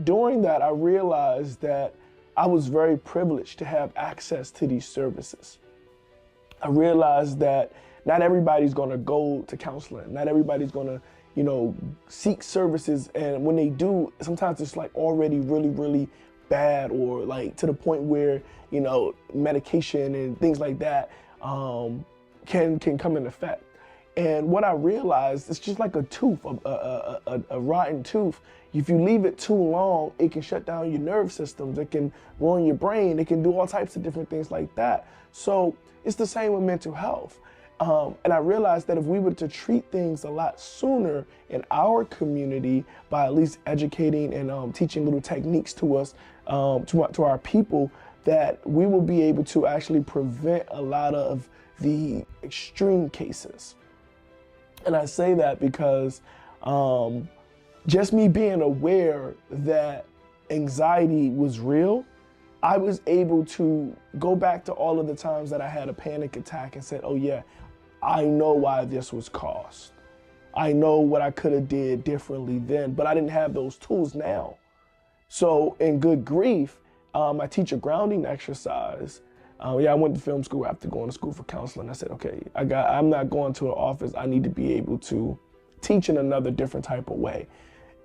during that, I realized that I was very privileged to have access to these services. I realized that not everybody's gonna go to counseling. Not everybody's gonna, seek services. And when they do, sometimes it's like already really, really bad, or like to the point where, medication and things like that can come into effect. And what I realized, it's just like a tooth, a rotten tooth. If you leave it too long, it can shut down your nerve systems. It can ruin your brain. It can do all types of different things like that. So it's the same with mental health. And I realized that if we were to treat things a lot sooner in our community by at least educating and teaching little techniques to us, to our people, that we will be able to actually prevent a lot of the extreme cases. And I say that because just me being aware that anxiety was real, I was able to go back to all of the times that I had a panic attack and said, oh yeah, I know why this was caused. I know what I could have did differently then, but I didn't have those tools now. So in Good Grief, I teach a grounding exercise. I went to film school after going to school for counseling. I said, okay, I'm not going to an office. I need to be able to teach in another different type of way.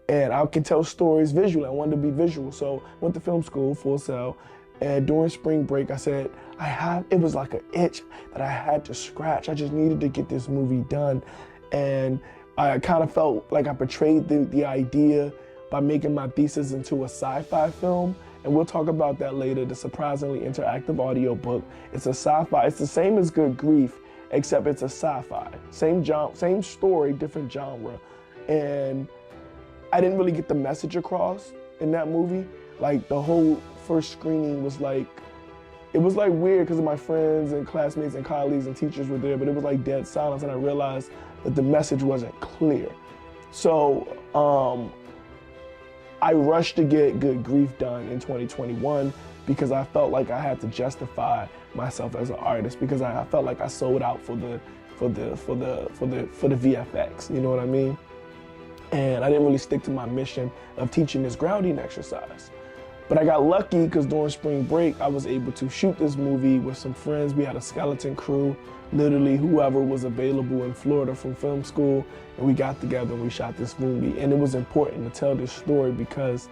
And I can tell stories visually. I wanted to be visual. So I went to film school, Full Sail. And during spring break, I said, it was like an itch that I had to scratch. I just needed to get this movie done. And I kind of felt like I betrayed the idea by making my thesis into a sci-fi film. And we'll talk about that later, the surprisingly interactive audiobook. It's a sci-fi, it's the same as Good Grief, except it's a sci-fi. Same story, different genre. And I didn't really get the message across in that movie. Like the whole first screening was like, it was like weird because my friends and classmates and colleagues and teachers were there, but it was like dead silence, and I realized that the message wasn't clear. So I rushed to get Good Grief done in 2021 because I felt like I had to justify myself as an artist, because I felt like I sold out for the VFX, you know what I mean? And I didn't really stick to my mission of teaching this grounding exercise. But I got lucky because during spring break, I was able to shoot this movie with some friends. We had a skeleton crew, literally whoever was available in Florida from film school, and we got together and we shot this movie. And it was important to tell this story because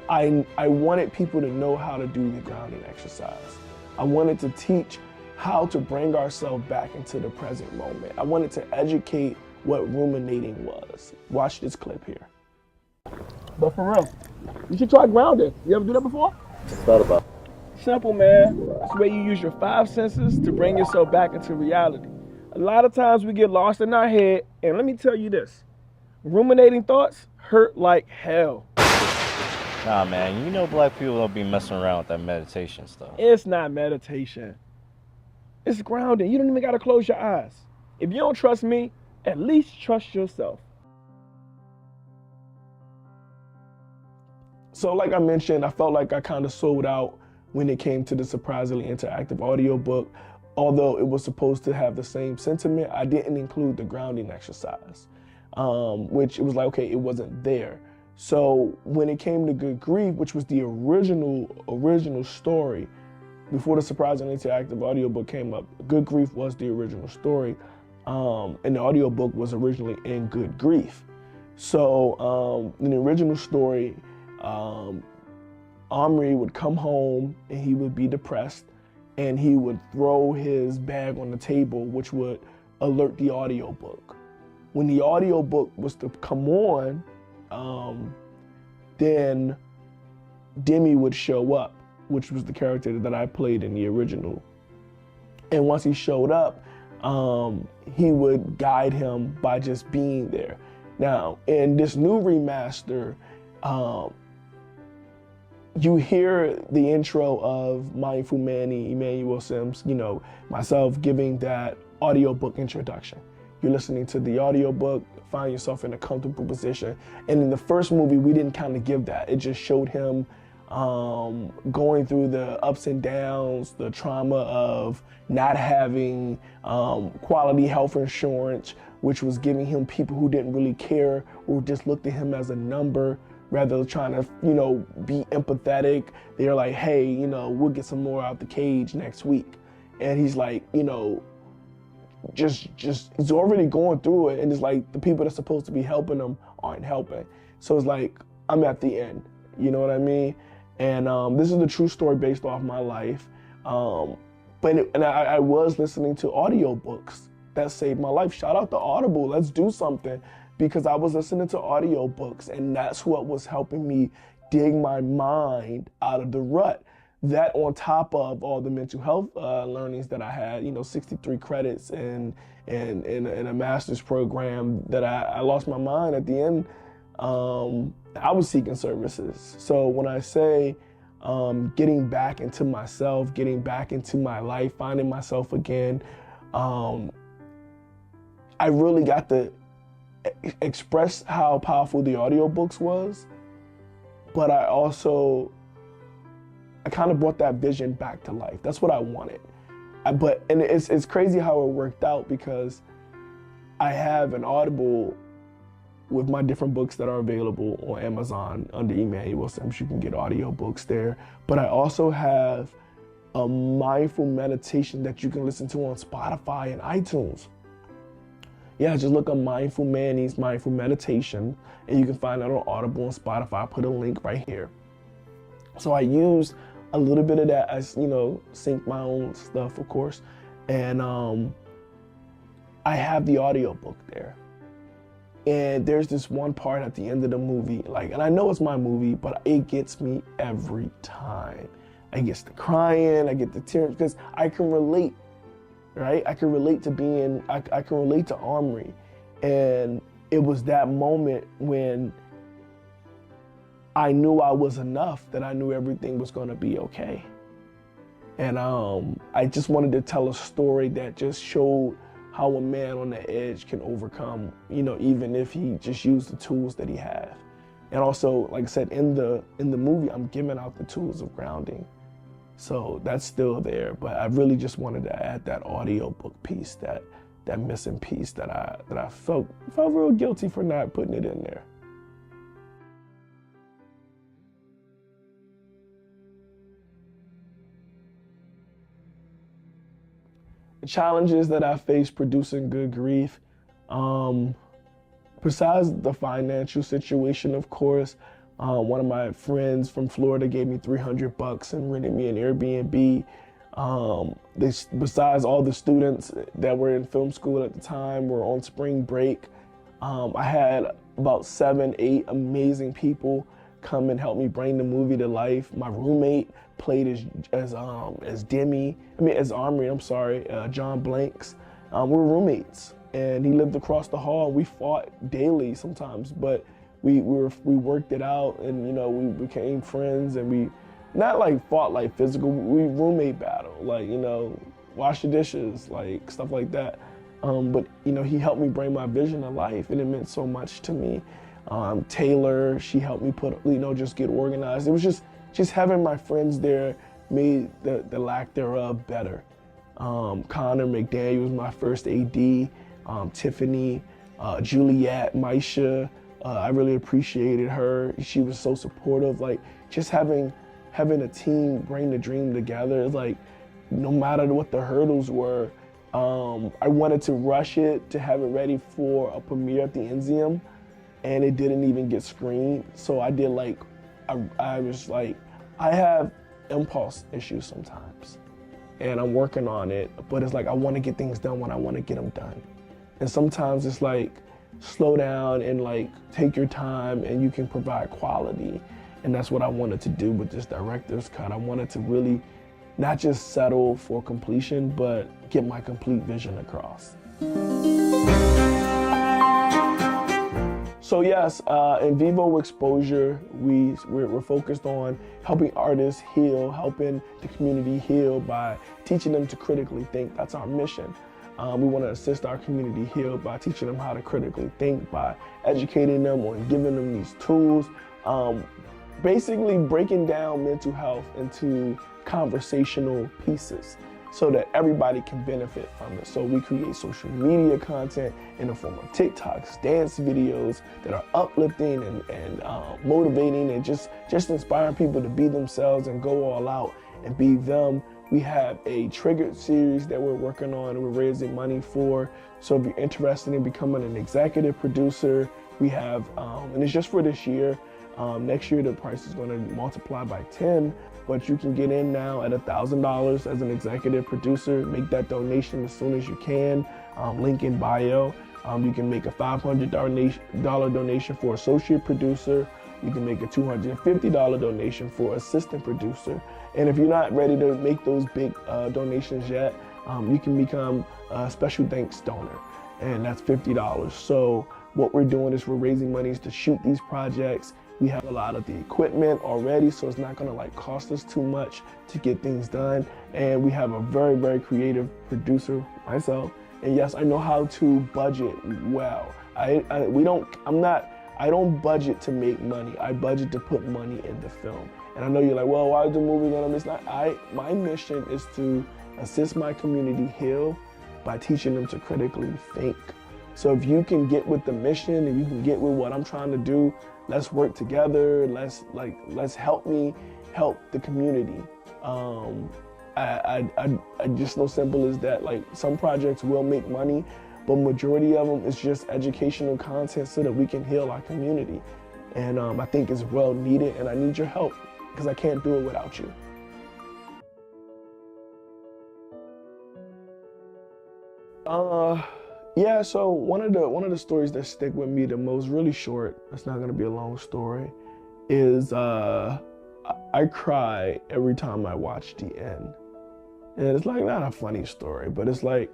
I wanted people to know how to do the grounding exercise. I wanted to teach how to bring ourselves back into the present moment. I wanted to educate what ruminating was. Watch this clip here. But for real, you should try grounding. You ever do that before? What's that about? Simple, man. It's the way you use your 5 senses to bring yourself back into reality. A lot of times we get lost in our head, and let me tell you this, ruminating thoughts hurt like hell. Nah, man, you know black people don't be messing around with that meditation stuff. It's not meditation. It's grounding. You don't even gotta close your eyes. If you don't trust me, at least trust yourself. So like I mentioned, I felt like I kind of sold out when it came to the surprisingly interactive audiobook. Although it was supposed to have the same sentiment, I didn't include the grounding exercise, which it was like, okay, it wasn't there. So when it came to Good Grief, which was the original story, before the surprisingly interactive audiobook came up, Good Grief was the original story, and the audiobook was originally in Good Grief. So in the original story, Omri would come home and he would be depressed, and he would throw his bag on the table, which would alert the audiobook. When the audiobook was to come on, then Demi would show up, which was the character that I played in the original. And once he showed up, he would guide him by just being there. Now, in this new remaster, you hear the intro of Mindful Manny, Emmanuel Simms, you know, myself giving that audiobook introduction. You're listening to the audiobook, find yourself in a comfortable position. And in the first movie, we didn't kind of give that. It just showed him going through the ups and downs, the trauma of not having quality health insurance, which was giving him people who didn't really care or just looked at him as a number, rather than trying to, you know, be empathetic. They're like, hey, you know, we'll get some more out the cage next week. And he's like, you know, just he's already going through it, and it's like the people that's supposed to be helping him aren't helping. So it's like, I'm at the end, you know what I mean? And this is the true story based off my life. But I was listening to audiobooks that saved my life. Shout out to Audible, let's do something. Because I was listening to audiobooks, and that's what was helping me dig my mind out of the rut. That on top of all the mental health learnings that I had, you know, 63 credits in a master's program that I lost my mind at the end. I was seeking services. So when I say getting back into myself, getting back into my life, finding myself again, I really got to express how powerful the audiobooks was, but I kind of brought that vision back to life. That's what I wanted. And it's crazy how it worked out, because I have an Audible with my different books that are available on Amazon under Emmanuel Simms. You can get audiobooks there. But I also have a mindful meditation that you can listen to on Spotify and iTunes. Yeah, just look up Mindful Man Needs Mindful Meditation, and you can find that on Audible and Spotify. I'll put a link right here. So I used a little bit of that as, you know, sync my own stuff, of course. And I have the audiobook there. And there's this one part at the end of the movie, like, and I know it's my movie, but it gets me every time. I get to crying, I get the tears, because I can relate, right? I can relate to being, I can relate to Omri. And it was that moment when I knew I was enough, that I knew everything was gonna be okay. And I just wanted to tell a story that just showed how a man on the edge can overcome, you know, even if he just used the tools that he has. And also, like I said, in the movie, I'm giving out the tools of grounding. So that's still there, but I really just wanted to add that audiobook piece, that missing piece that I felt real guilty for not putting it in there. The challenges that I face producing Good Grief, besides the financial situation, of course, one of my friends from Florida gave me $300 and rented me an Airbnb. Besides all the students that were in film school at the time were on spring break, I had about 7, 8 amazing people come and help me bring the movie to life. My roommate played as Omri, I'm sorry, John Blanks. We're roommates, and he lived across the hall. We fought daily sometimes, but we worked it out, and you know, we became friends, and we not like fought like physical, we roommate battle, like, you know, wash the dishes, like stuff like that. But you know, he helped me bring my vision to life, and it meant so much to me. Taylor, she helped me just get organized. It was just having my friends there made the lack thereof better. Connor McDaniel was my first AD, Tiffany, Juliet, Maisha, I really appreciated her. She was so supportive. Like, just having a team bring the dream together, like, no matter what the hurdles were, I wanted to rush it to have it ready for a premiere at the Enzium, and it didn't even get screened. So I did I was like, I have impulse issues sometimes, and I'm working on it, but it's like I want to get things done when I want to get them done. And sometimes it's like, slow down and like take your time, and you can provide quality. And that's what I wanted to do with this director's cut. I wanted to really not just settle for completion, but get my complete vision across. So yes, in Vivo Exposure, we're focused on helping artists heal, helping the community heal by teaching them to critically think. That's our mission. We want to assist our community heal by teaching them how to critically think, by educating them on giving them these tools, basically breaking down mental health into conversational pieces so that everybody can benefit from it. So we create social media content in the form of TikToks, dance videos that are uplifting and motivating, and just inspiring people to be themselves and go all out and be them. We have a Triggered series that we're working on and we're raising money for. So if you're interested in becoming an executive producer, we have, and it's just for this year. Next year, the price is going to multiply by 10, but you can get in now at $1,000 as an executive producer. Make that donation as soon as you can. Link in bio. You can make a $500 donation for associate producer. You can make a $250 donation for assistant producer. And if you're not ready to make those big donations yet, you can become a special thanks donor, and that's $50. So what we're doing is we're raising monies to shoot these projects. We have a lot of the equipment already, so it's not gonna cost us too much to get things done. And we have a very, very creative producer, myself. And yes, I know how to budget well. I don't budget to make money. I budget to put money in the film. And I know you're like, well, why is the movie gonna miss? My mission is to assist my community heal by teaching them to critically think, So if you can get with the mission and you can get with what I'm trying to do, let's work together. Let's help me help the community. I just know simple as that. Like, some projects will make money, but majority of them is just educational content so that we can heal our community. And I think it's well needed, and I need your help because I can't do it without you. Yeah, so one of the stories that stick with me the most, really short, it's not gonna be a long story, is I cry every time I watch the end. And it's like not a funny story, but it's like,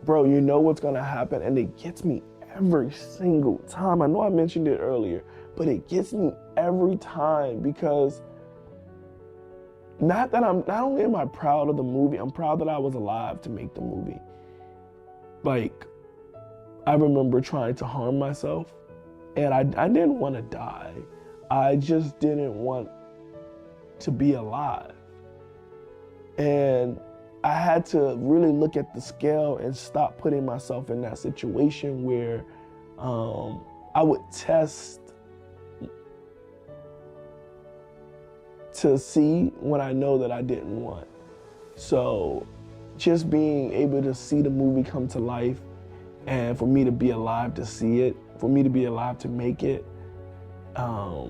bro, you know what's gonna happen, and it gets me every single time. I know I mentioned it earlier, but it gets me every time because not only am I proud of the movie, I'm proud that I was alive to make the movie. Like, I remember trying to harm myself, and I didn't want to die. I just didn't want to be alive. And I had to really look at the scale and stop putting myself in that situation where I would test to see when I know that I didn't want. So just being able to see the movie come to life, and for me to be alive to see it, for me to be alive to make it, I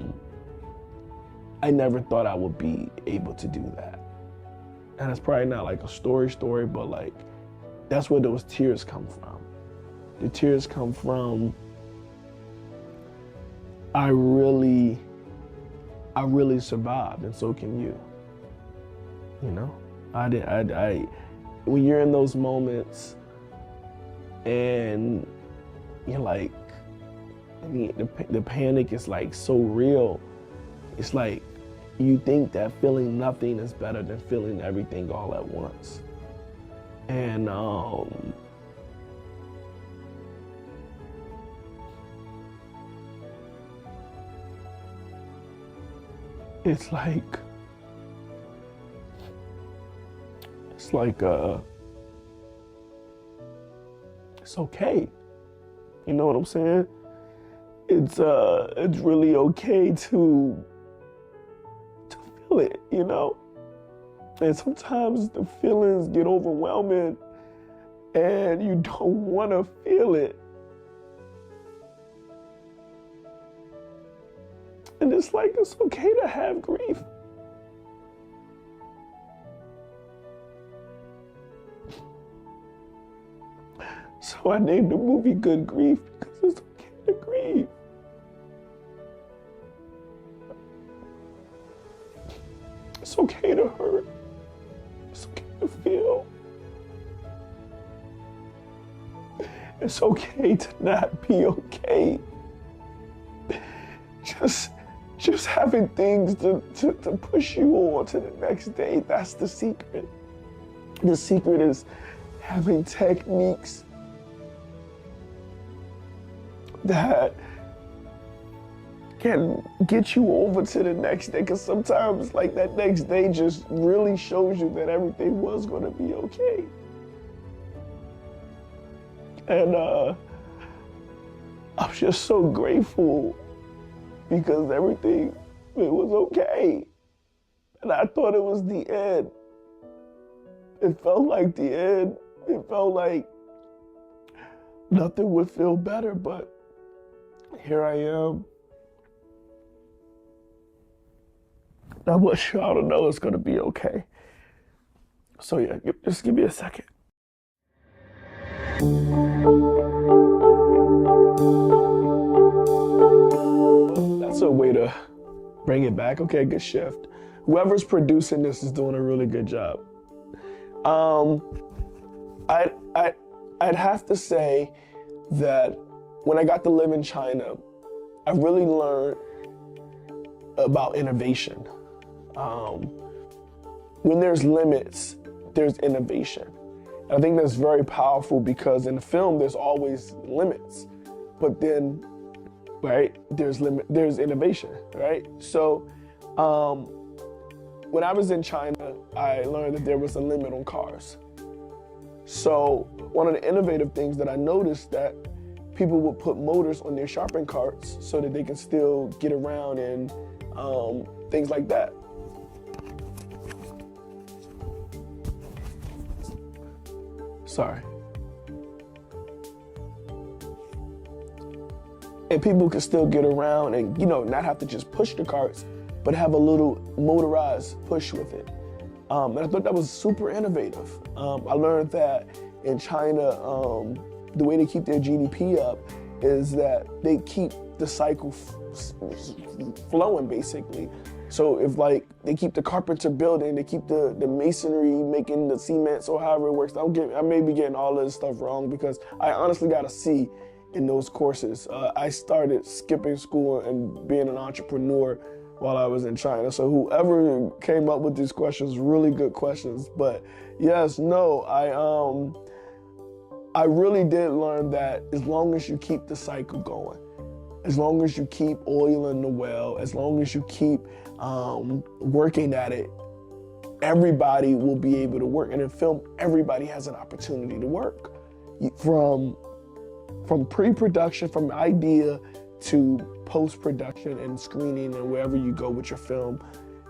never thought I would be able to do that. And it's probably not like a story, but like, that's where those tears come from. The tears come from, I really survived, and so can you. You know, when you're in those moments and you're like, I mean, the panic is like so real. It's like you think that feeling nothing is better than feeling everything all at once. And it's okay. You know what I'm saying? It's really okay to feel it, you know? And sometimes the feelings get overwhelming and you don't want to feel it. And it's like, it's okay to have grief. So I named the movie Good Grief because it's okay to grieve. It's okay to hurt. It's okay to feel. It's okay to not be okay. Just having things to push you on to the next day, that's the secret. The secret is having techniques that can get you over to the next day, because sometimes like that next day just really shows you that everything was going to be okay. And I'm just so grateful because everything, it was okay. And I thought it was the end. It felt like the end. It felt like nothing would feel better, but here I am. I want y'all to know it's gonna be okay. So yeah, just give me a second. That's a way to bring it back. Okay, good shift. Whoever's producing this is doing a really good job. I'd have to say that when I got to live in China, I really learned about innovation. When there's limits, there's innovation. And I think that's very powerful because in the film, there's always limits, but then, right, there's innovation, right? So when I was in China, I learned that there was a limit on cars. So one of the innovative things that I noticed that people would put motors on their shopping carts so that they can still get around and things like that. Sorry. And people can still get around and, you know, not have to just push the carts, but have a little motorized push with it. And I thought that was super innovative. I learned that in China, the way they keep their GDP up is that they keep the cycle flowing, basically. So if like they keep the carpenter building, they keep the masonry making the cements or however it works. I may be getting all of this stuff wrong because I honestly got a C in those courses. I started skipping school and being an entrepreneur while I was in China. So whoever came up with these questions, really good questions. But yes, no, I really did learn that as long as you keep the cycle going, as long as you keep oiling the well, as long as you keep working at it, everybody will be able to work. And in film, everybody has an opportunity to work. From pre-production, from idea to post-production and screening and wherever you go with your film,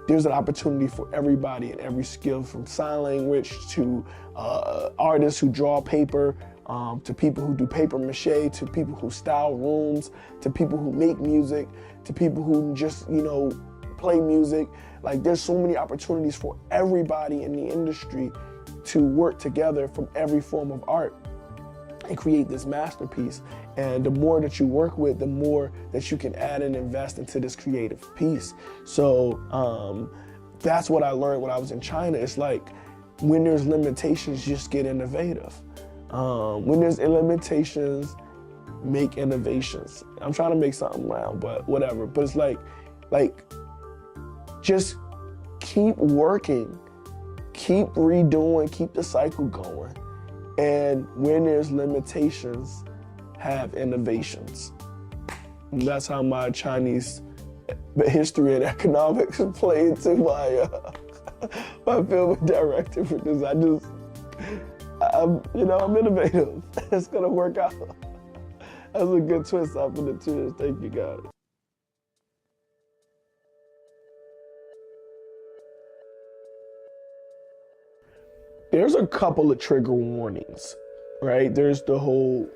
there's an opportunity for everybody in every skill, from sign language to artists who draw paper, to people who do paper mache, to people who style rooms, to people who make music, to people who just, you know, play music. Like, there's so many opportunities for everybody in the industry to work together from every form of art and create this masterpiece. And the more that you work with, the more that you can add and invest into this creative piece. So that's what I learned when I was in China. It's like, when there's limitations, just get innovative. When there's limitations, make innovations. I'm trying to make something round, but whatever. But it's like just keep working, keep redoing, keep the cycle going. And when there's limitations, have innovations. And that's how my Chinese history and economics play into my film director for this. I'm innovative. It's gonna work out. That's a good twist after the twist. Thank you, guys. There's a couple of trigger warnings, right? There's the whole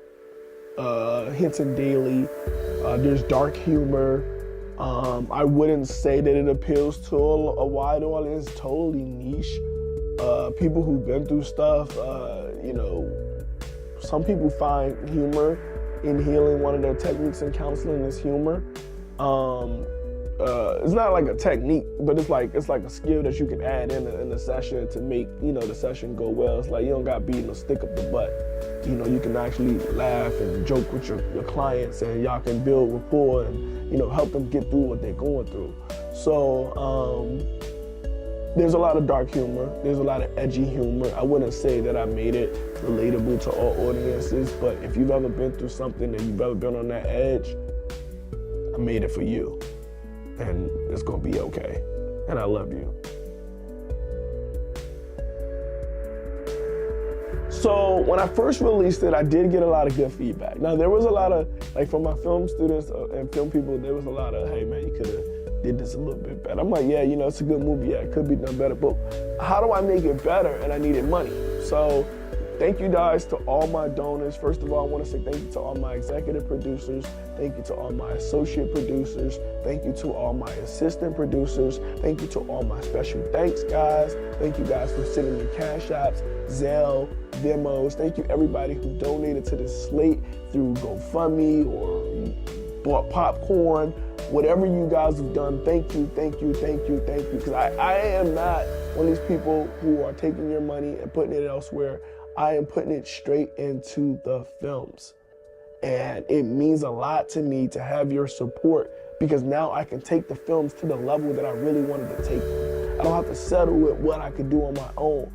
Hinton Daily. There's dark humor. I wouldn't say that it appeals to a wide audience. It's totally niche. People who've been through stuff, some people find humor in healing. One of their techniques in counseling is humor. It's not like a technique, but it's like a skill that you can add in a session to make, the session go well. It's like you don't got beating a stick up the butt. You can actually laugh and joke with your clients, and y'all can build rapport and, help them get through what they're going through. So there's a lot of dark humor. There's a lot of edgy humor. I wouldn't say that I made it relatable to all audiences, but if you've ever been through something and you've ever been on that edge, I made it for you. And it's gonna be okay. And I love you. So when I first released it, I did get a lot of good feedback. Now there was a lot of, from my film students and film people, there was a lot of, hey man, you could've did this a little bit better. I'm like, yeah, it's a good movie. Yeah, it could be done better, but how do I make it better? And I needed money. So thank you guys to all my donors. First of all, I want to say thank you to all my executive producers. Thank you to all my associate producers. Thank you to all my assistant producers. Thank you to all my special thanks guys. Thank you guys for sending me cash apps, Zelle, demos. Thank you everybody who donated to this slate through GoFundMe or bought popcorn. Whatever you guys have done, thank you, thank you, thank you, thank you. Because I am not one of these people who are taking your money and putting it elsewhere. I am putting it straight into the films. And it means a lot to me to have your support, because now I can take the films to the level that I really wanted to take them. I don't have to settle with what I could do on my own.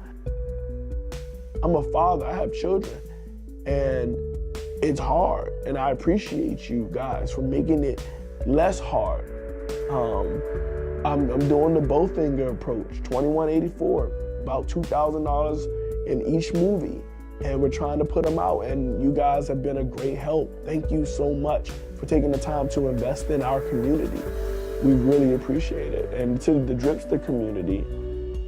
I'm a father, I have children, and it's hard. And I appreciate you guys for making it less hard. I'm doing the Bowfinger approach, $21.84, about $2,000 in each movie. and we're trying to put them out, and you guys have been a great help. Thank you so much for taking the time to invest in our community. We really appreciate it. And to the Dripster community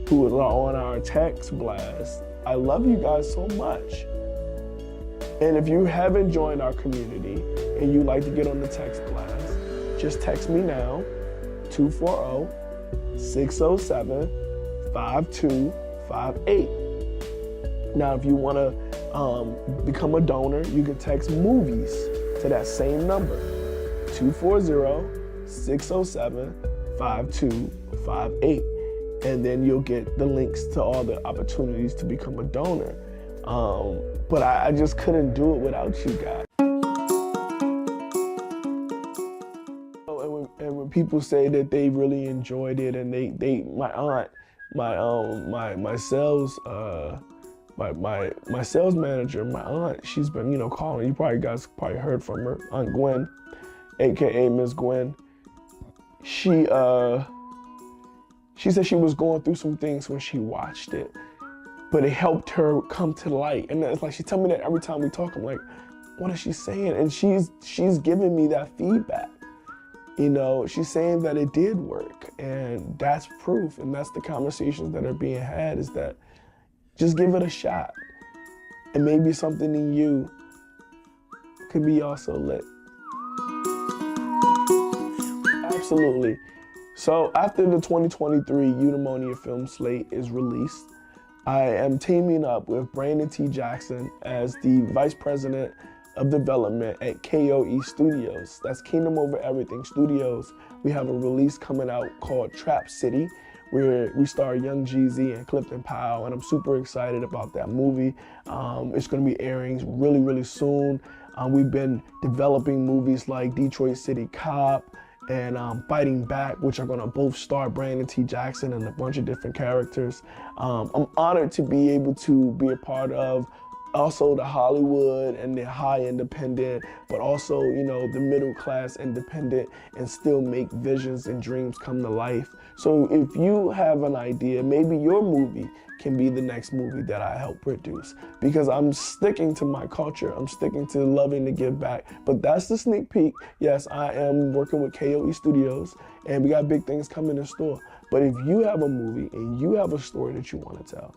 who are on our text blast, I love you guys so much. And if you haven't joined our community and you'd like to get on the text blast, just text me now, 240-607-5258. Now, if you want to become a donor, you can text movies to that same number, 240-607-5258. And then you'll get the links to all the opportunities to become a donor. But I just couldn't do it without you guys. And when people say that they really enjoyed it, and my aunt, my sales manager, my aunt, she's been calling. You guys probably heard from her, Aunt Gwen, aka Miss Gwen. She said she was going through some things when she watched it, but it helped her come to light. And it's like she tell me that every time we talk. I'm like, what is she saying? And she's giving me that feedback. She's saying that it did work, and that's proof. And that's the conversations that are being had, is that just give it a shot, and maybe something in you could be also lit. Absolutely. So after the 2023 Eudaimonia film slate is released, I am teaming up with Brandon T. Jackson as the Vice President of Development at KOE Studios. That's Kingdom Over Everything Studios. We have a release coming out called Trap City, where we star Young Jeezy and Clifton Powell, and I'm super excited about that movie. It's gonna be airing really, really soon. We've been developing movies like Detroit City Cop and Fighting Back, which are gonna both star Brandon T. Jackson and a bunch of different characters. I'm honored to be able to be a part of also the Hollywood and the high independent, but also, the middle class independent, and still make visions and dreams come to life. So if you have an idea, maybe your movie can be the next movie that I help produce, because I'm sticking to my culture. I'm sticking to loving to give back. But that's the sneak peek. Yes, I am working with KOE Studios, and we got big things coming in store. But if you have a movie and you have a story that you want to tell,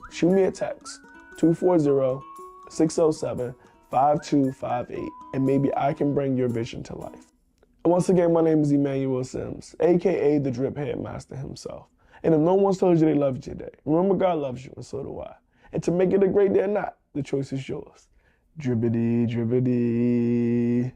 shoot me a text, 240-607-5258, and maybe I can bring your vision to life. Once again, my name is Emmanuel Simms, aka the Drip Headmaster himself. And if no one's told you they loved you today, remember God loves you, and so do I. And to make it a great day or not, the choice is yours. Dribbity, dribbity.